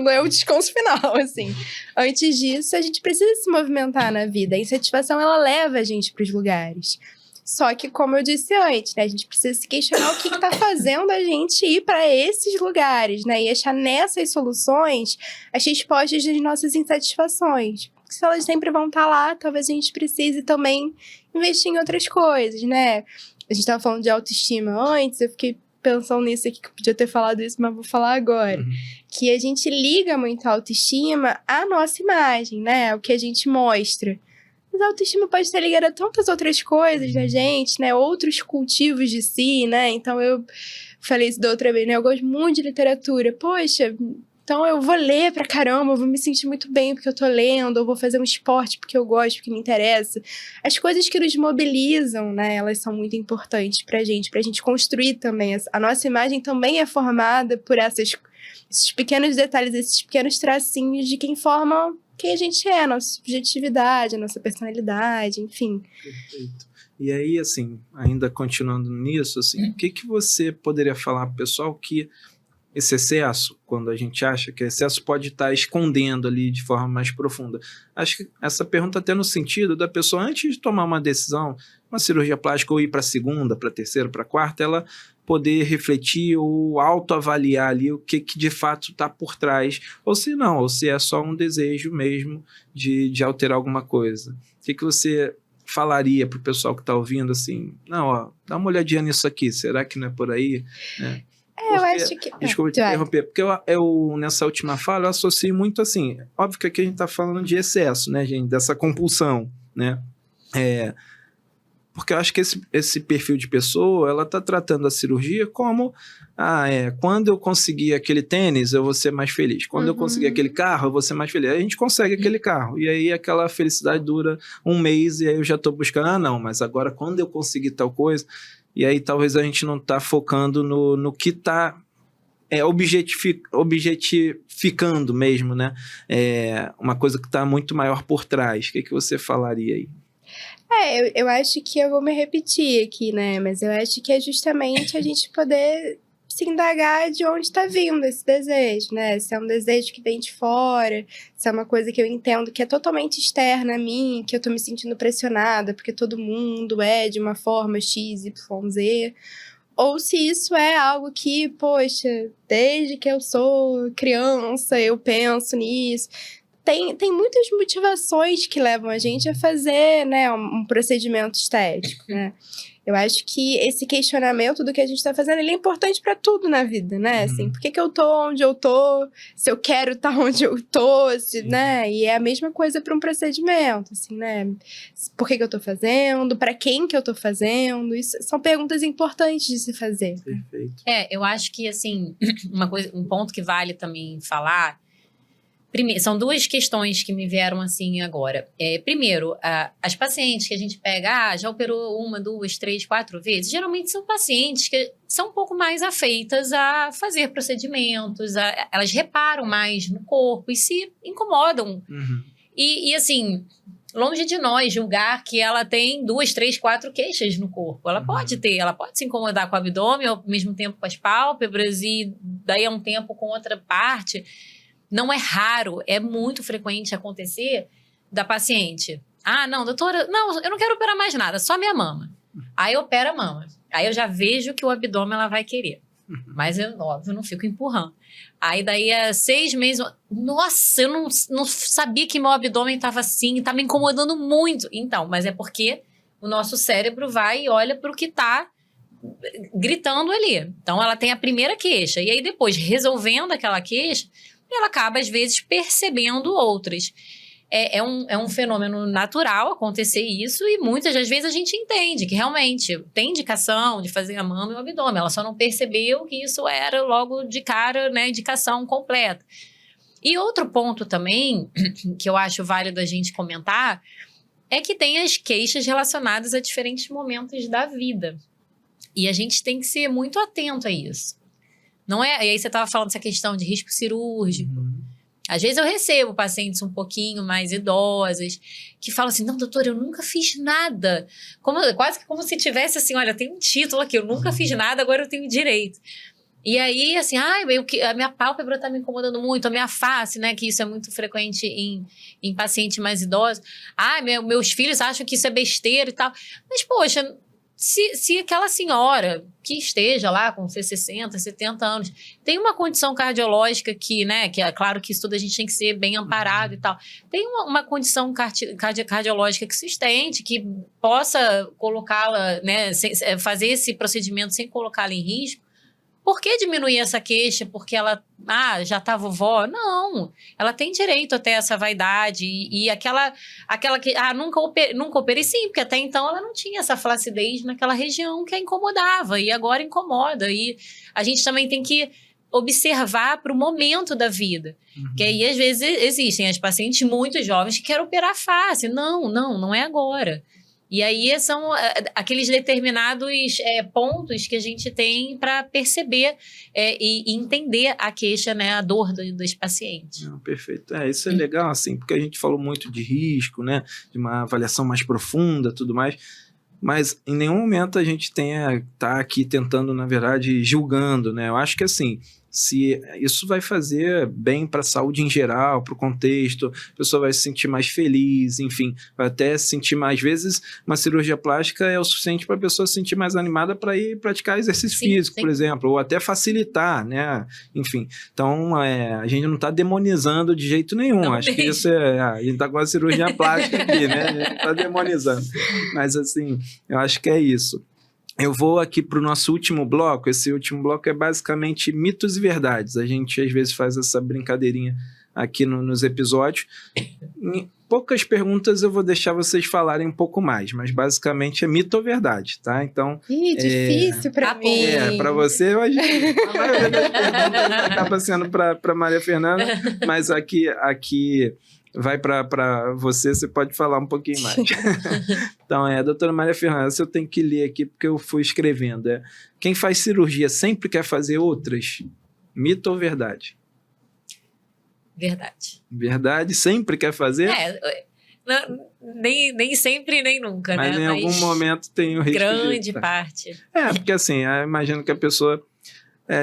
é o descanso final, assim. Antes disso, a gente precisa se movimentar na vida. A insatisfação, ela leva a gente para os lugares. Só que, como eu disse antes, né? A gente precisa se questionar o que está fazendo a gente ir para esses lugares, né? E achar nessas soluções as respostas das nossas insatisfações. Porque se elas sempre vão estar lá, talvez a gente precise também investir em outras coisas, né? A gente estava falando de autoestima antes, eu fiquei pensando nisso aqui, que eu podia ter falado isso, mas vou falar agora. Que a gente liga muito a autoestima à nossa imagem, né? O que a gente mostra. Mas a autoestima pode estar ligada a tantas outras coisas da gente, né? Outros cultivos de si, né? Então, eu falei isso da outra vez, né? Eu gosto muito de literatura. Poxa, então eu vou ler pra caramba, eu vou me sentir muito bem porque eu tô lendo, eu vou fazer um esporte porque eu gosto, porque me interessa. As coisas que nos mobilizam, né? Elas são muito importantes pra gente construir também. A nossa imagem também é formada por esses pequenos detalhes, esses pequenos tracinhos de quem formam quem a gente é, a nossa subjetividade, a nossa personalidade, enfim. Perfeito. E aí, assim, ainda continuando nisso, assim, o que você poderia falar pro pessoal que esse excesso, quando a gente acha que excesso pode estar escondendo ali de forma mais profunda? Acho que essa pergunta até no sentido da pessoa, antes de tomar uma decisão, uma cirurgia plástica, ou ir para a segunda, para a terceira, para a quarta, ela poder refletir ou autoavaliar ali o que de fato está por trás, ou se não, ou se é só um desejo mesmo de alterar alguma coisa. O que você falaria para o pessoal que está ouvindo assim, não, dá uma olhadinha nisso aqui, será que não é por aí? Eu acho que... Desculpa te interromper, porque eu, nessa última fala, eu associo muito assim, óbvio que aqui a gente está falando de excesso, né, gente, dessa compulsão, né, porque eu acho que esse perfil de pessoa, ela está tratando a cirurgia como, quando eu conseguir aquele tênis, eu vou ser mais feliz. Quando eu conseguir aquele carro, eu vou ser mais feliz. Aí a gente consegue aquele carro. E aí aquela felicidade dura um mês e aí eu já estou buscando, não, mas agora quando eu conseguir tal coisa... E aí talvez a gente não está focando no que está objetificando mesmo, né? Uma coisa que está muito maior por trás. O que você falaria aí? Eu acho que eu vou me repetir aqui, né? Mas eu acho que é justamente a gente poder se indagar de onde está vindo esse desejo, né? Se é um desejo que vem de fora, se é uma coisa que eu entendo que é totalmente externa a mim, que eu tô me sentindo pressionada porque todo mundo é de uma forma X, Y, Z, ou se isso é algo que, poxa, desde que eu sou criança eu penso nisso. tem muitas motivações que levam a gente a fazer, né, um procedimento estético, né? Eu acho que esse questionamento do que a gente tá fazendo, ele é importante pra tudo na vida, né? Assim, por que eu tô onde eu tô? Se eu quero estar onde eu tô, né? E é a mesma coisa pra um procedimento, assim, né? Por que eu tô fazendo? Pra quem que eu tô fazendo? Isso são perguntas importantes de se fazer. Perfeito. Eu acho que, assim, um ponto que vale também falar. Primeiro, são duas questões que me vieram assim agora. Primeiro, as pacientes que a gente pega, já operou 1, 2, 3, 4 vezes, geralmente são pacientes que são um pouco mais afeitas a fazer procedimentos, elas reparam mais no corpo e se incomodam. E assim, longe de nós julgar que ela tem 2, 3, 4 queixas no corpo. Ela pode ter, ela pode se incomodar com o abdômen, ao mesmo tempo com as pálpebras e daí a um tempo com outra parte. Não é raro, é muito frequente acontecer da paciente. Não, doutora, não, eu não quero operar mais nada, só minha mama. Aí opera a mama. Aí eu já vejo que o abdômen ela vai querer. Mas eu, óbvio, não fico empurrando. Aí daí 6 meses, nossa, eu não sabia que meu abdômen estava assim, tá me incomodando muito. Então, mas é porque o nosso cérebro vai e olha para o que está gritando ali. Então ela tem a primeira queixa. E aí depois, resolvendo aquela queixa, ela acaba, às vezes, percebendo outras. É um fenômeno natural acontecer isso e muitas das vezes a gente entende que realmente tem indicação de fazer a mama e o abdômen. Ela só não percebeu que isso era logo de cara, né, indicação completa. E outro ponto também, que eu acho válido a gente comentar, é que tem as queixas relacionadas a diferentes momentos da vida. E a gente tem que ser muito atento a isso. Não é? E aí você estava falando dessa questão de risco cirúrgico. Às vezes eu recebo pacientes um pouquinho mais idosas que falam assim, não, doutora, eu nunca fiz nada. Quase que como se tivesse assim, olha, tem um título aqui, eu nunca fiz nada, agora eu tenho direito. E aí, assim, a minha pálpebra está me incomodando muito, a minha face, né, que isso é muito frequente em pacientes mais idosos. Meus filhos acham que isso é besteira e tal. Mas, poxa... Se aquela senhora que esteja lá com seus 60, 70 anos, tem uma condição cardiológica que, né, que é claro que isso tudo a gente tem que ser bem amparado e tal, tem uma condição cardiológica que sustente, que possa colocá-la, né, fazer esse procedimento sem colocá-la em risco, por que diminuir essa queixa? Porque ela, já tá vovó? Não, ela tem direito até essa vaidade e aquela que, nunca operei, sim, porque até então ela não tinha essa flacidez naquela região que a incomodava e agora incomoda. E a gente também tem que observar para o momento da vida. Que aí, às vezes, existem as pacientes muito jovens que querem operar face. Não é agora. E aí são aqueles determinados pontos que a gente tem para perceber e entender a queixa, né, a dor dos pacientes. Não, perfeito. Isso é legal, assim, porque a gente falou muito de risco, né, de uma avaliação mais profunda, tudo mais, mas em nenhum momento a gente tá aqui tentando, na verdade, julgando, né? Eu acho que, assim, se isso vai fazer bem para a saúde em geral, para o contexto, a pessoa vai se sentir mais feliz, enfim, vai até se sentir mais. Às vezes, uma cirurgia plástica é o suficiente para a pessoa se sentir mais animada para ir praticar exercício físico, por exemplo, ou até facilitar, né? Enfim, então a gente não está demonizando de jeito nenhum. Não, acho que isso a gente está com a cirurgia plástica aqui, né? A gente não está demonizando. Mas, assim, eu acho que é isso. Eu vou aqui para o nosso último bloco. Esse último bloco é basicamente mitos e verdades. A gente às vezes faz essa brincadeirinha aqui nos episódios. Em poucas perguntas eu vou deixar vocês falarem um pouco mais, mas basicamente é mito ou verdade, tá? Então, difícil para mim. Para você, hoje a maioria das perguntas acaba sendo para Maria Fernanda, mas aqui vai para você pode falar um pouquinho mais. Então, doutora Maria Fernanda, eu tenho que ler aqui porque eu fui escrevendo. Quem faz cirurgia sempre quer fazer outras? Mito ou verdade? Verdade. Verdade? Sempre quer fazer? Nem sempre, nem nunca, mas né? Em algum momento tem o risco grande parte. Porque assim, eu imagino que a pessoa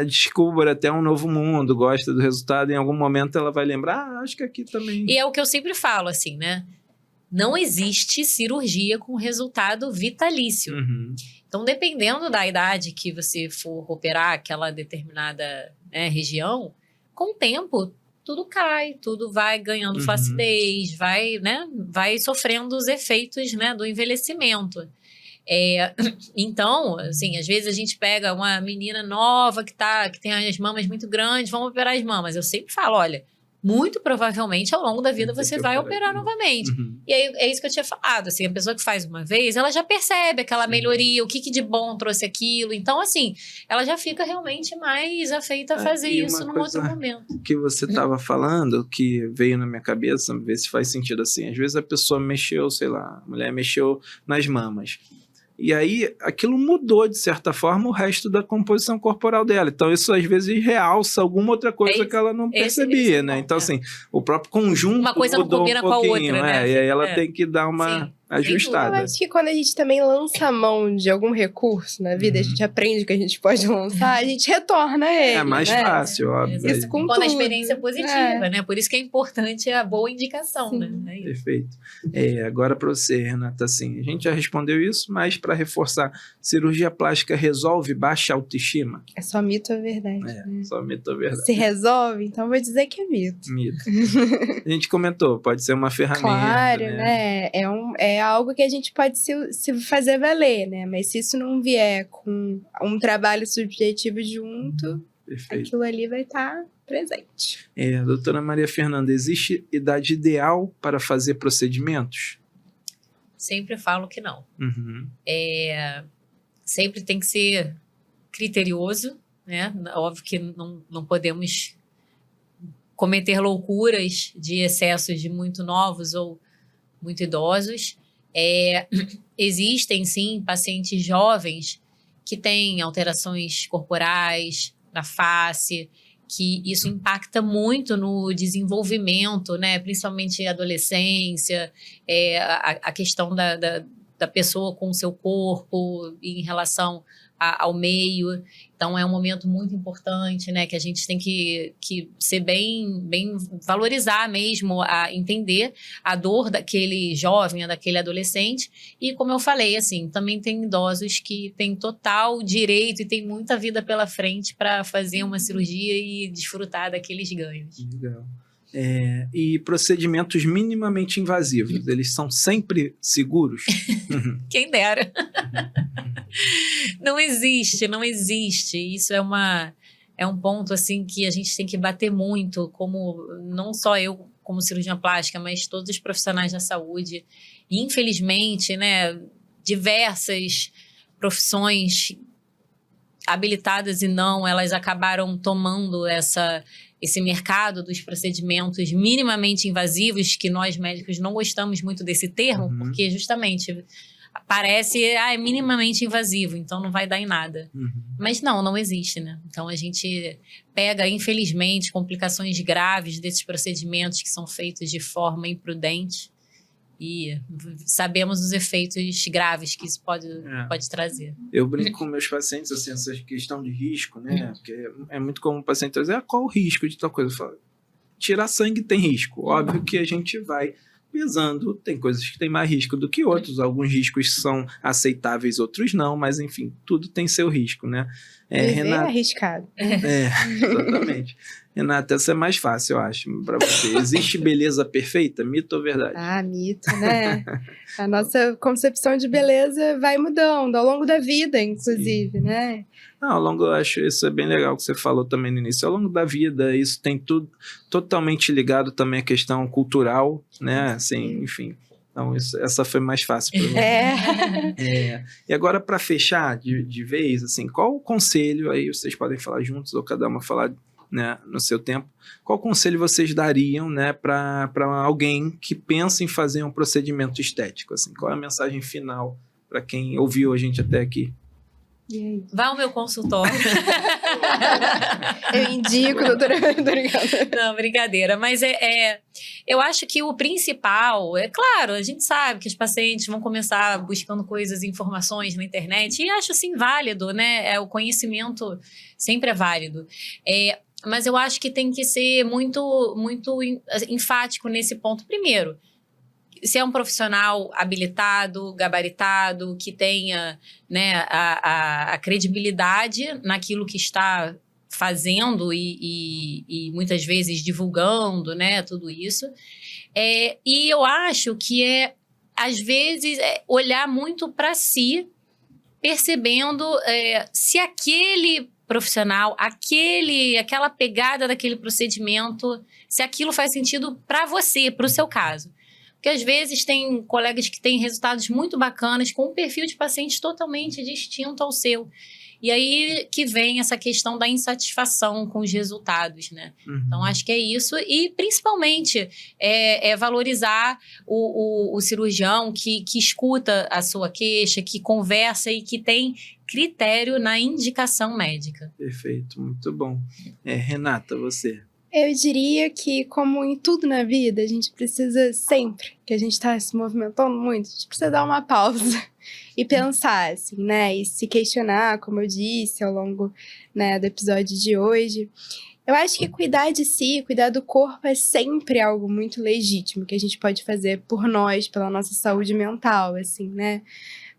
descubra até um novo mundo, gosta do resultado, em algum momento ela vai lembrar, acho que aqui também... E é o que eu sempre falo, assim, né? Não existe cirurgia com resultado vitalício. Então, dependendo da idade que você for operar aquela determinada região, com o tempo, tudo cai, tudo vai ganhando flacidez, vai sofrendo os efeitos, né, do envelhecimento. Então, assim, às vezes a gente pega uma menina nova que tem as mamas muito grandes, vamos operar as mamas. Eu sempre falo, olha, muito provavelmente ao longo da vida você vai operar novamente. E aí é isso que eu tinha falado, assim, a pessoa que faz uma vez, ela já percebe aquela melhoria, o que de bom trouxe aquilo. Então, assim, ela já fica realmente mais afeita a fazer isso num outro momento. Que você estava falando, que veio na minha cabeça, ver se faz sentido assim. Às vezes a pessoa mexeu, sei lá, a mulher mexeu nas mamas. E aí, aquilo mudou, de certa forma, o resto da composição corporal dela. Então, isso às vezes realça alguma outra coisa que ela não percebia, né? Então, assim, o próprio conjunto uma coisa não mudou combina um pouquinho, com a outra, né? E aí ela tem que dar uma ajustada. Eu acho que quando a gente também lança a mão de algum recurso na vida, a gente aprende que a gente pode lançar, a gente retorna ele. É mais fácil, óbvio. Isso com quando tudo. a experiência é positiva, né? Por isso que é importante a boa indicação, né? Perfeito. Agora para você, Renata, assim, a gente já respondeu isso, mas para reforçar, cirurgia plástica resolve baixa autoestima? É só mito ou verdade? Só mito ou verdade. Se resolve, então vou dizer que é mito. Mito. A gente comentou, pode ser uma ferramenta. Claro, né? É algo que a gente pode se fazer valer, né? Mas se isso não vier com um trabalho subjetivo junto, Perfeito. Aquilo ali vai estar presente. Doutora Maria Fernanda, existe idade ideal para fazer procedimentos? Sempre falo que não. Sempre tem que ser criterioso, né? Óbvio que não podemos cometer loucuras de excessos de muito novos ou muito idosos. Existem, sim, pacientes jovens que têm alterações corporais na face, que isso impacta muito no desenvolvimento, né? Principalmente adolescência, a questão da pessoa com o seu corpo em relação ao meio. Então, é um momento muito importante, né? Que a gente tem que ser bem valorizar mesmo, entender a dor daquele jovem, daquele adolescente. E, como eu falei, assim, também tem idosos que têm total direito e têm muita vida pela frente para fazer uma cirurgia e desfrutar daqueles ganhos. Legal. E procedimentos minimamente invasivos, eles são sempre seguros? Quem dera. Não existe. Isso é um ponto assim que a gente tem que bater muito, como não só eu como cirurgiã plástica, mas todos os profissionais da saúde. E, infelizmente, né, diversas profissões habilitadas e não, elas acabaram tomando esse mercado dos procedimentos minimamente invasivos, que nós médicos não gostamos muito desse termo, porque justamente parece, é minimamente invasivo, então não vai dar em nada. Mas não existe, né? Então a gente pega, infelizmente, complicações graves desses procedimentos que são feitos de forma imprudente e sabemos os efeitos graves que isso pode trazer. Eu brinco com meus pacientes, assim, essa questão de risco, né? Porque é muito comum o paciente dizer, qual o risco de tal coisa? Eu falo, tirar sangue tem risco. Óbvio que a gente vai pesando, tem coisas que tem mais risco do que outros, alguns riscos são aceitáveis, outros não, mas enfim, tudo tem seu risco, né? Renata, arriscado. Exatamente. Renata, essa é mais fácil, eu acho, para você. Existe beleza perfeita? Mito ou verdade? Mito, né? A nossa concepção de beleza vai mudando ao longo da vida, inclusive, né? Não, ao longo, eu acho isso é bem legal que você falou também no início. Ao longo da vida, isso tem tudo totalmente ligado também à questão cultural, né? Assim, enfim. Então, essa foi mais fácil para mim. E agora, para fechar de vez, assim, qual o conselho, aí vocês podem falar juntos ou cada uma falar, né, no seu tempo, qual conselho vocês dariam, né, para alguém que pensa em fazer um procedimento estético? Assim, qual é a mensagem final para quem ouviu a gente até aqui? Vá ao meu consultório. Eu indico, doutora. Não, brincadeira. Mas eu acho que o principal, claro, a gente sabe que os pacientes vão começar buscando coisas, informações na internet, e acho assim válido, né? O conhecimento sempre é válido. Mas eu acho que tem que ser muito, muito enfático nesse ponto. Primeiro, se é um profissional habilitado, gabaritado, que tenha, né, a credibilidade naquilo que está fazendo e muitas vezes divulgando, né, tudo isso. E eu acho que às vezes, olhar muito para si, percebendo se aquele profissional, aquela pegada daquele procedimento, se aquilo faz sentido para você, para o seu caso. Porque às vezes tem colegas que têm resultados muito bacanas com um perfil de paciente totalmente distinto ao seu. E aí que vem essa questão da insatisfação com os resultados, né? Uhum. Então, acho que é isso. E, principalmente, valorizar o cirurgião que escuta a sua queixa, que conversa e que tem critério na indicação médica. Perfeito, muito bom. Renata, você? Eu diria que, como em tudo na vida, a gente precisa sempre, que a gente está se movimentando muito, a gente precisa dar uma pausa e pensar, assim, né? E se questionar, como eu disse ao longo, né, do episódio de hoje. Eu acho que cuidar de si, cuidar do corpo é sempre algo muito legítimo que a gente pode fazer por nós, pela nossa saúde mental, assim, né?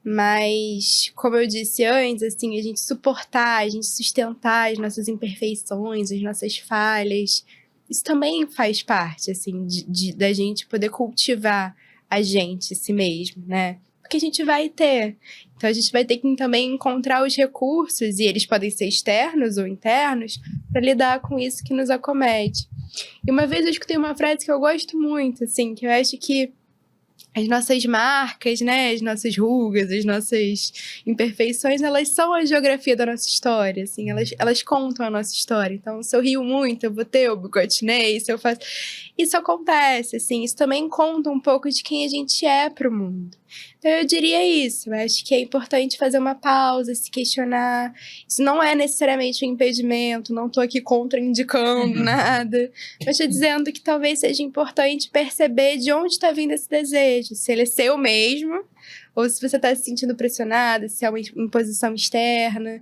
Mas, como eu disse antes, assim, a gente suportar, a gente sustentar as nossas imperfeições, as nossas falhas, isso também faz parte, assim, da gente poder cultivar a gente, si mesmo, né? Porque a gente vai ter. Então, a gente vai ter que também encontrar os recursos, e eles podem ser externos ou internos, para lidar com isso que nos acomete. E uma vez eu escutei uma frase que eu gosto muito, assim, que eu acho que as nossas marcas, né, as nossas rugas, as nossas imperfeições, elas são a geografia da nossa história, assim, elas contam a nossa história. Então, se eu rio muito, eu vou ter o bigotinei, se eu faço... Isso acontece, assim, isso também conta um pouco de quem a gente é pro mundo. Então, eu diria isso, eu acho que é importante fazer uma pausa, se questionar. Isso não é necessariamente um impedimento, não tô aqui contraindicando nada, mas tô dizendo que talvez seja importante perceber de onde está vindo esse desejo, se ele é seu mesmo, ou se você está se sentindo pressionado, se é uma imposição externa.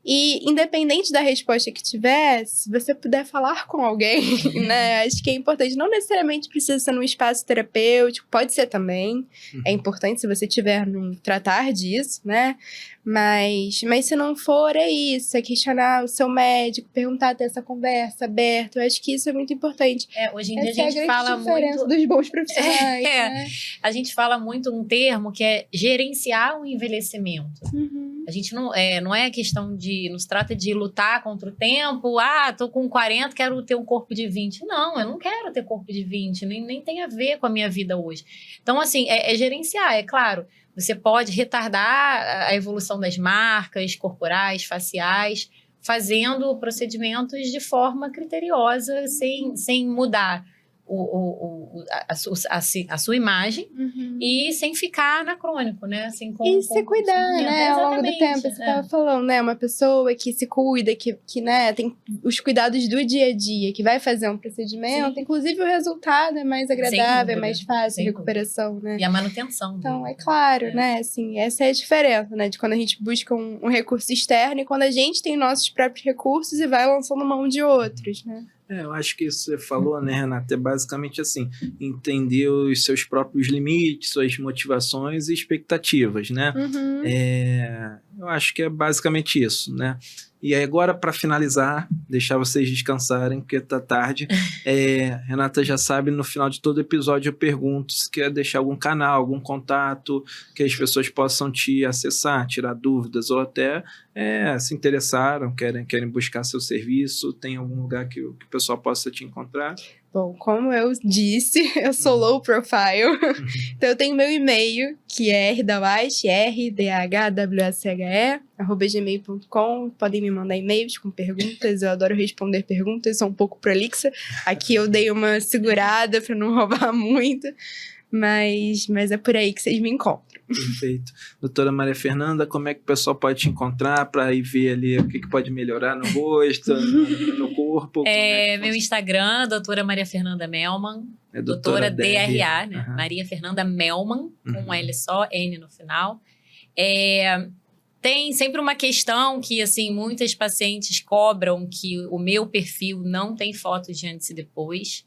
E, independente da resposta que tiver, se você puder falar com alguém, né? Acho que é importante. Não necessariamente precisa ser num espaço terapêutico, pode ser também. É importante se você tiver num tratar disso, né? Mas se não for, é isso. É questionar o seu médico, perguntar, ter essa conversa aberta. Eu acho que isso é muito importante. Hoje em dia Essa a gente fala diferença muito... dos bons profissionais, né? A gente fala muito um termo que é gerenciar o envelhecimento. A gente não é questão de... Não se trata de lutar contra o tempo. Tô com 40, quero ter um corpo de 20. Não, eu não quero ter corpo de 20. Nem tem a ver com a minha vida hoje. Então, assim, é gerenciar, é claro. Você pode retardar a evolução das marcas corporais, faciais, fazendo procedimentos de forma criteriosa, sem mudar a sua imagem e sem ficar anacrônico, né? Assim, e se cuidar, né? Ao longo do tempo. Você estava falando, né? Uma pessoa que se cuida, que né, tem os cuidados do dia a dia, que vai fazer um procedimento, inclusive o resultado é mais agradável, é mais fácil, a recuperação, né? E a manutenção. Então, é claro, né? Assim, essa é a diferença, né? De quando a gente busca um recurso externo e quando a gente tem nossos próprios recursos e vai lançando mão de outros, né? Eu acho que isso que você falou, né, Renata, é basicamente assim, entender os seus próprios limites, suas motivações e expectativas, né? Eu acho que é basicamente isso, né? E aí agora, para finalizar, deixar vocês descansarem, porque tá tarde, Renata já sabe, no final de todo episódio eu pergunto se quer deixar algum canal, algum contato, que as pessoas possam te acessar, tirar dúvidas, ou até se interessaram, querem buscar seu serviço, tem algum lugar que o pessoal possa te encontrar? Bom, como eu disse, eu sou low profile, então eu tenho meu e-mail, que é rdawashe@gmail.com. Podem me mandar e-mails com perguntas, eu adoro responder perguntas, sou um pouco prolixa. Aqui eu dei uma segurada para não roubar muito, mas é por aí que vocês me encontram. Perfeito. Doutora Maria Fernanda, como é que o pessoal pode te encontrar para ir ver ali o que pode melhorar no rosto, no corpo? Meu Instagram, doutora Maria Fernanda Melman, doutora DRA, né? Maria Fernanda Melman, com um L só, N no final. Tem sempre uma questão que, assim, muitas pacientes cobram que o meu perfil não tem foto de antes e depois.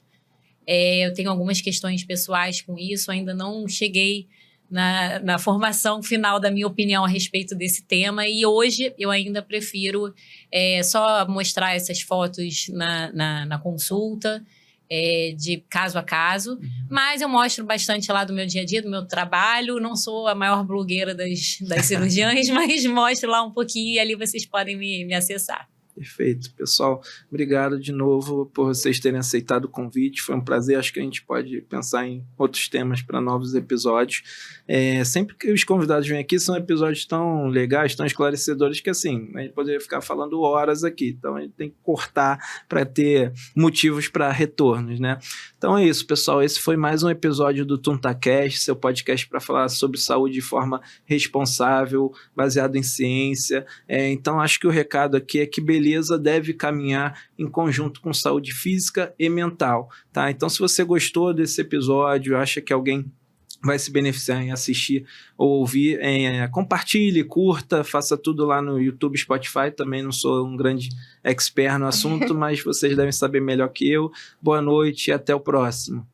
Eu tenho algumas questões pessoais com isso, ainda não cheguei na formação final da minha opinião a respeito desse tema, e hoje eu ainda prefiro só mostrar essas fotos na consulta, de caso a caso, mas eu mostro bastante lá do meu dia a dia, do meu trabalho. Não sou a maior blogueira das cirurgiões, mas mostro lá um pouquinho e ali vocês podem me acessar. Perfeito. Pessoal, obrigado de novo por vocês terem aceitado o convite. Foi um prazer. Acho que a gente pode pensar em outros temas para novos episódios. Sempre que os convidados vêm aqui, são episódios tão legais, tão esclarecedores, que assim, a gente poderia ficar falando horas aqui. Então, a gente tem que cortar para ter motivos para retornos, né? Então é isso, pessoal. Esse foi mais um episódio do TuntaCast, seu podcast para falar sobre saúde de forma responsável, baseado em ciência. Então, acho que o recado aqui é que beleza deve caminhar em conjunto com saúde física e mental, tá? Então, se você gostou desse episódio, acha que alguém vai se beneficiar em assistir ou ouvir, compartilhe, curta, faça tudo lá no YouTube, Spotify. Também não sou um grande expert no assunto, mas vocês devem saber melhor que eu. Boa noite e até o próximo.